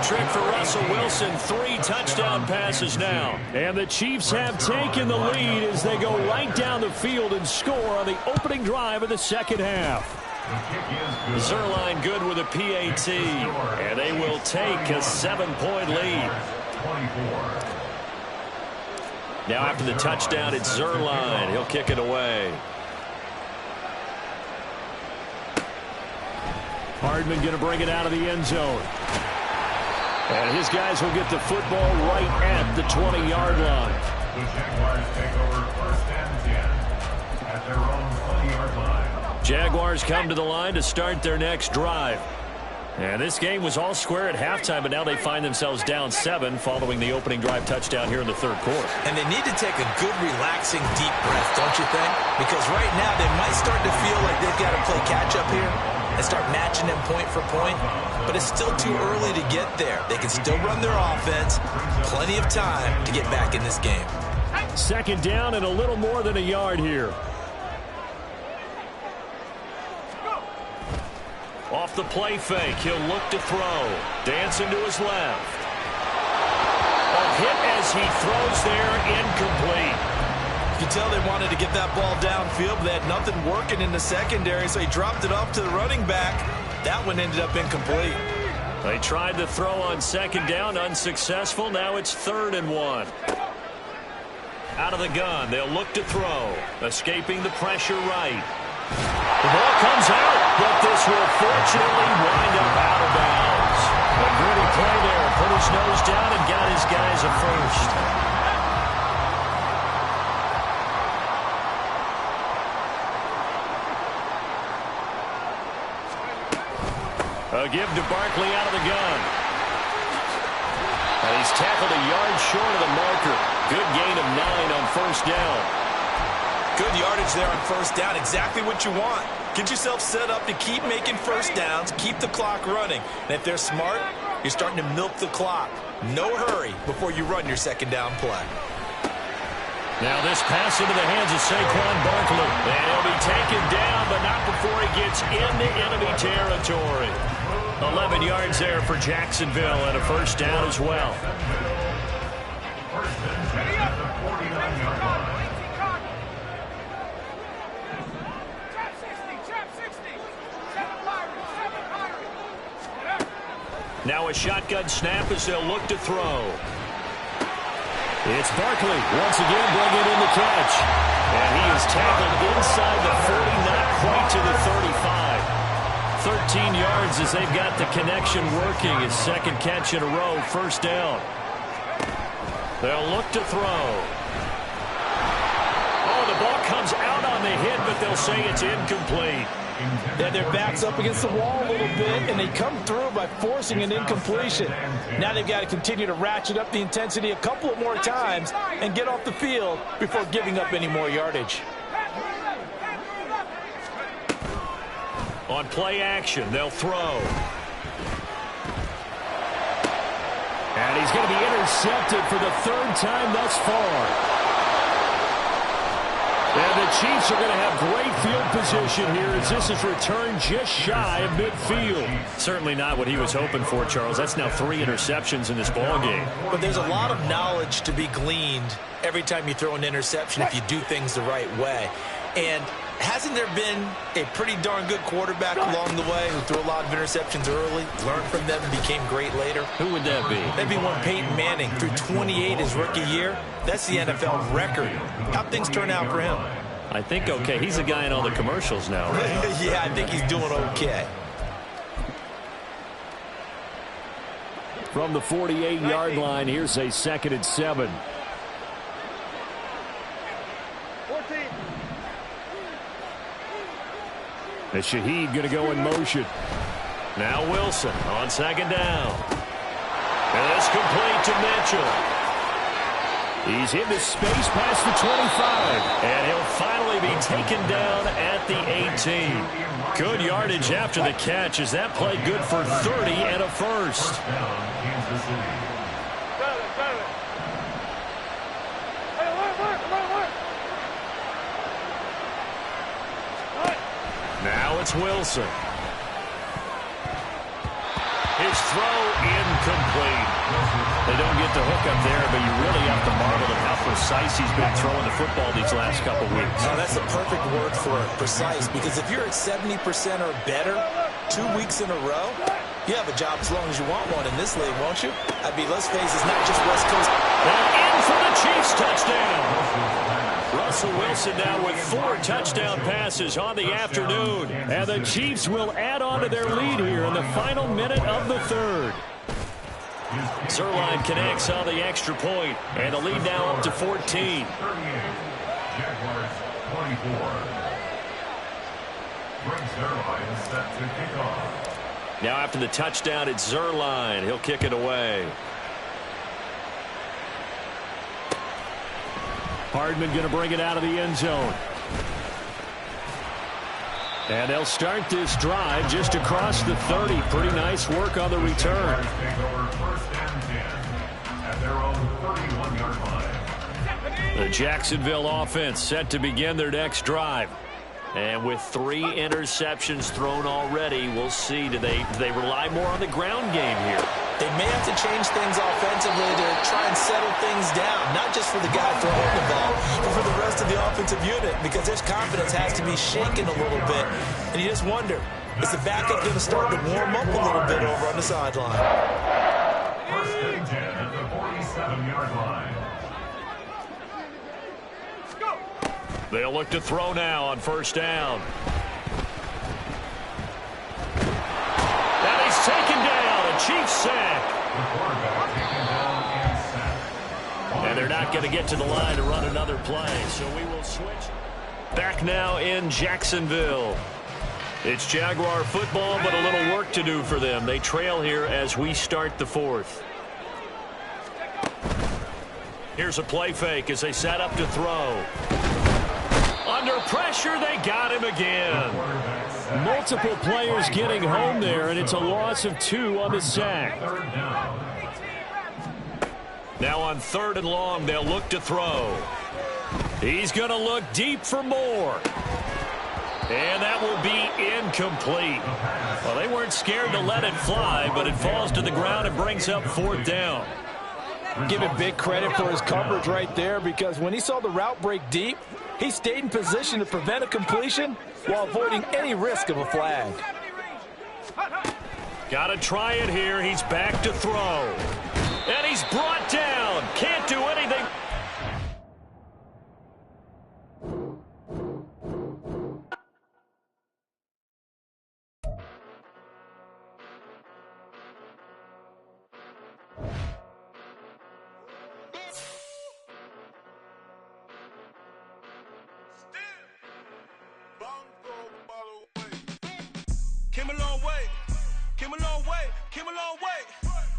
Trick for Russell Wilson. 3 touchdown passes now. And the Chiefs have taken the lead as they go right down the field and score on the opening drive of the second half. Zerline good with a PAT. And they will take a 7-point lead. Now after the touchdown, it's Zerline. He'll kick it away. Hardman going to bring it out of the end zone. And his guys will get the football right at the 20-yard line. The Jaguars take over first and 10 at their own 20-yard line. Jaguars come to the line to start their next drive. And this game was all square at halftime, but now they find themselves down 7 following the opening drive touchdown here in the third quarter. And they need to take a good, relaxing, deep breath, don't you think? Because right now they might start to feel like they've got to play catch-up here and start matching them point for point. But it's still too early to get there. They can still run their offense. Plenty of time to get back in this game. Second down and a little more than a yard here. Off the play fake, he'll look to throw. Dancing to his left. A hit as he throws there, incomplete. You can tell they wanted to get that ball downfield, but they had nothing working in the secondary, so he dropped it off to the running back. That one ended up incomplete. They tried to throw on second down, unsuccessful. Now it's 3rd and 1. Out of the gun, they'll look to throw. Escaping the pressure right. The ball comes out, but this will fortunately wind up out of bounds. A gritty play there, put his nose down and got his guys a first. A give to Barkley out of the gun. He's tackled a yard short of the marker. Good gain of 9 on first down. Good yardage there on first down. Exactly what you want. Get yourself set up to keep making first downs, keep the clock running. And if they're smart, you're starting to milk the clock. No hurry before you run your second down play. Now this pass into the hands of Saquon Barkley. And he'll be taken down, but not before he gets into enemy territory. 11 yards there for Jacksonville and a first down as well. Now a shotgun snap as they'll look to throw. It's Barkley once again bringing in the catch. And he is tackled inside the 40, not quite to the 35. 13 yards as they've got the connection working. His second catch in a row, first down. They'll look to throw. Oh, the ball comes out on the hit, but they'll say it's incomplete. Yeah, their back's up against the wall a little bit, and they come through by forcing an incompletion. Now they've got to continue to ratchet up the intensity a couple of more times and get off the field before giving up any more yardage. On play action, they'll throw. And he's going to be intercepted for the third time thus far. And the Chiefs are going to have great field position here as this is returned just shy of midfield. Certainly not what he was hoping for, Charles. That's now 3 interceptions in this ballgame. But there's a lot of knowledge to be gleaned every time you throw an interception if you do things the right way. And hasn't there been a pretty darn good quarterback along the way who threw a lot of interceptions early, learned from them, and became great later? Who would that be? That'd be one Peyton Manning. Threw 28 his rookie year. That's the NFL record. How'd things turn out for him? I think okay. He's a guy in all the commercials now, right? Yeah, I think he's doing okay. From the 48-yard line, here's a 2nd and 7. 14. And Shaheed going to go in motion. Now Wilson on second down. And it's complete to Mitchell. He's into space past the 25. And he'll finally be taken down at the 18. Good yardage after the catch as that play good for 30 and a first. Now it's Wilson. His throw incomplete. They don't get the hook up there, but you really have to marvel at how precise he's been throwing the football these last couple weeks. Oh, that's the perfect word for it, precise, because if you're at 70% or better 2 weeks in a row, you have a job as long as you want one in this league, won't you? I mean, let's face it, it's not just West Coast. And in for the Chiefs touchdown. Russell Wilson now with 4 touchdown passes on the afternoon. And the Chiefs will add on to their lead here in the final minute of the third. Zerline connects on the extra point, and the lead now up to 14. Jaguars 24. Greg Zerline set to kick off. Now after the touchdown, it's Zerline. He'll kick it away. Hardman going to bring it out of the end zone. And they'll start this drive just across the 30. Pretty nice work on the return. The Jacksonville offense set to begin their next drive. And with 3 interceptions thrown already, we'll see. Do they rely more on the ground game here? They may have to change things offensively to try and settle things down, not just for the guy throwing the ball, but for the rest of the offensive unit, because their confidence has to be shaken a little bit. And you just wonder, is the backup going to start to warm up a little bit over on the sideline? First and 10 at the 47-yard line. They'll look to throw now on first down. And he's taken down. A Chiefs sack. The quarterback taken down and sacked. And they're not going to get to the line to run another play, so we will switch. Back now in Jacksonville. It's Jaguar football, but a little work to do for them. They trail here as we start the fourth. Here's a play fake as they set up to throw. Under pressure, they got him again. Multiple players getting home there, and it's a loss of 2 on the sack. Now on 3rd and long, they'll look to throw. He's going to look deep for more. And that will be incomplete. Well, they weren't scared to let it fly, but it falls to the ground and brings up 4th down. Give him big credit for his coverage right there, because when he saw the route break deep, he stayed in position to prevent a completion while avoiding any risk of a flag. Got to try it here. He's back to throw. And he's brought down. Can't do anything. Came a long way, came a long way, came a long way.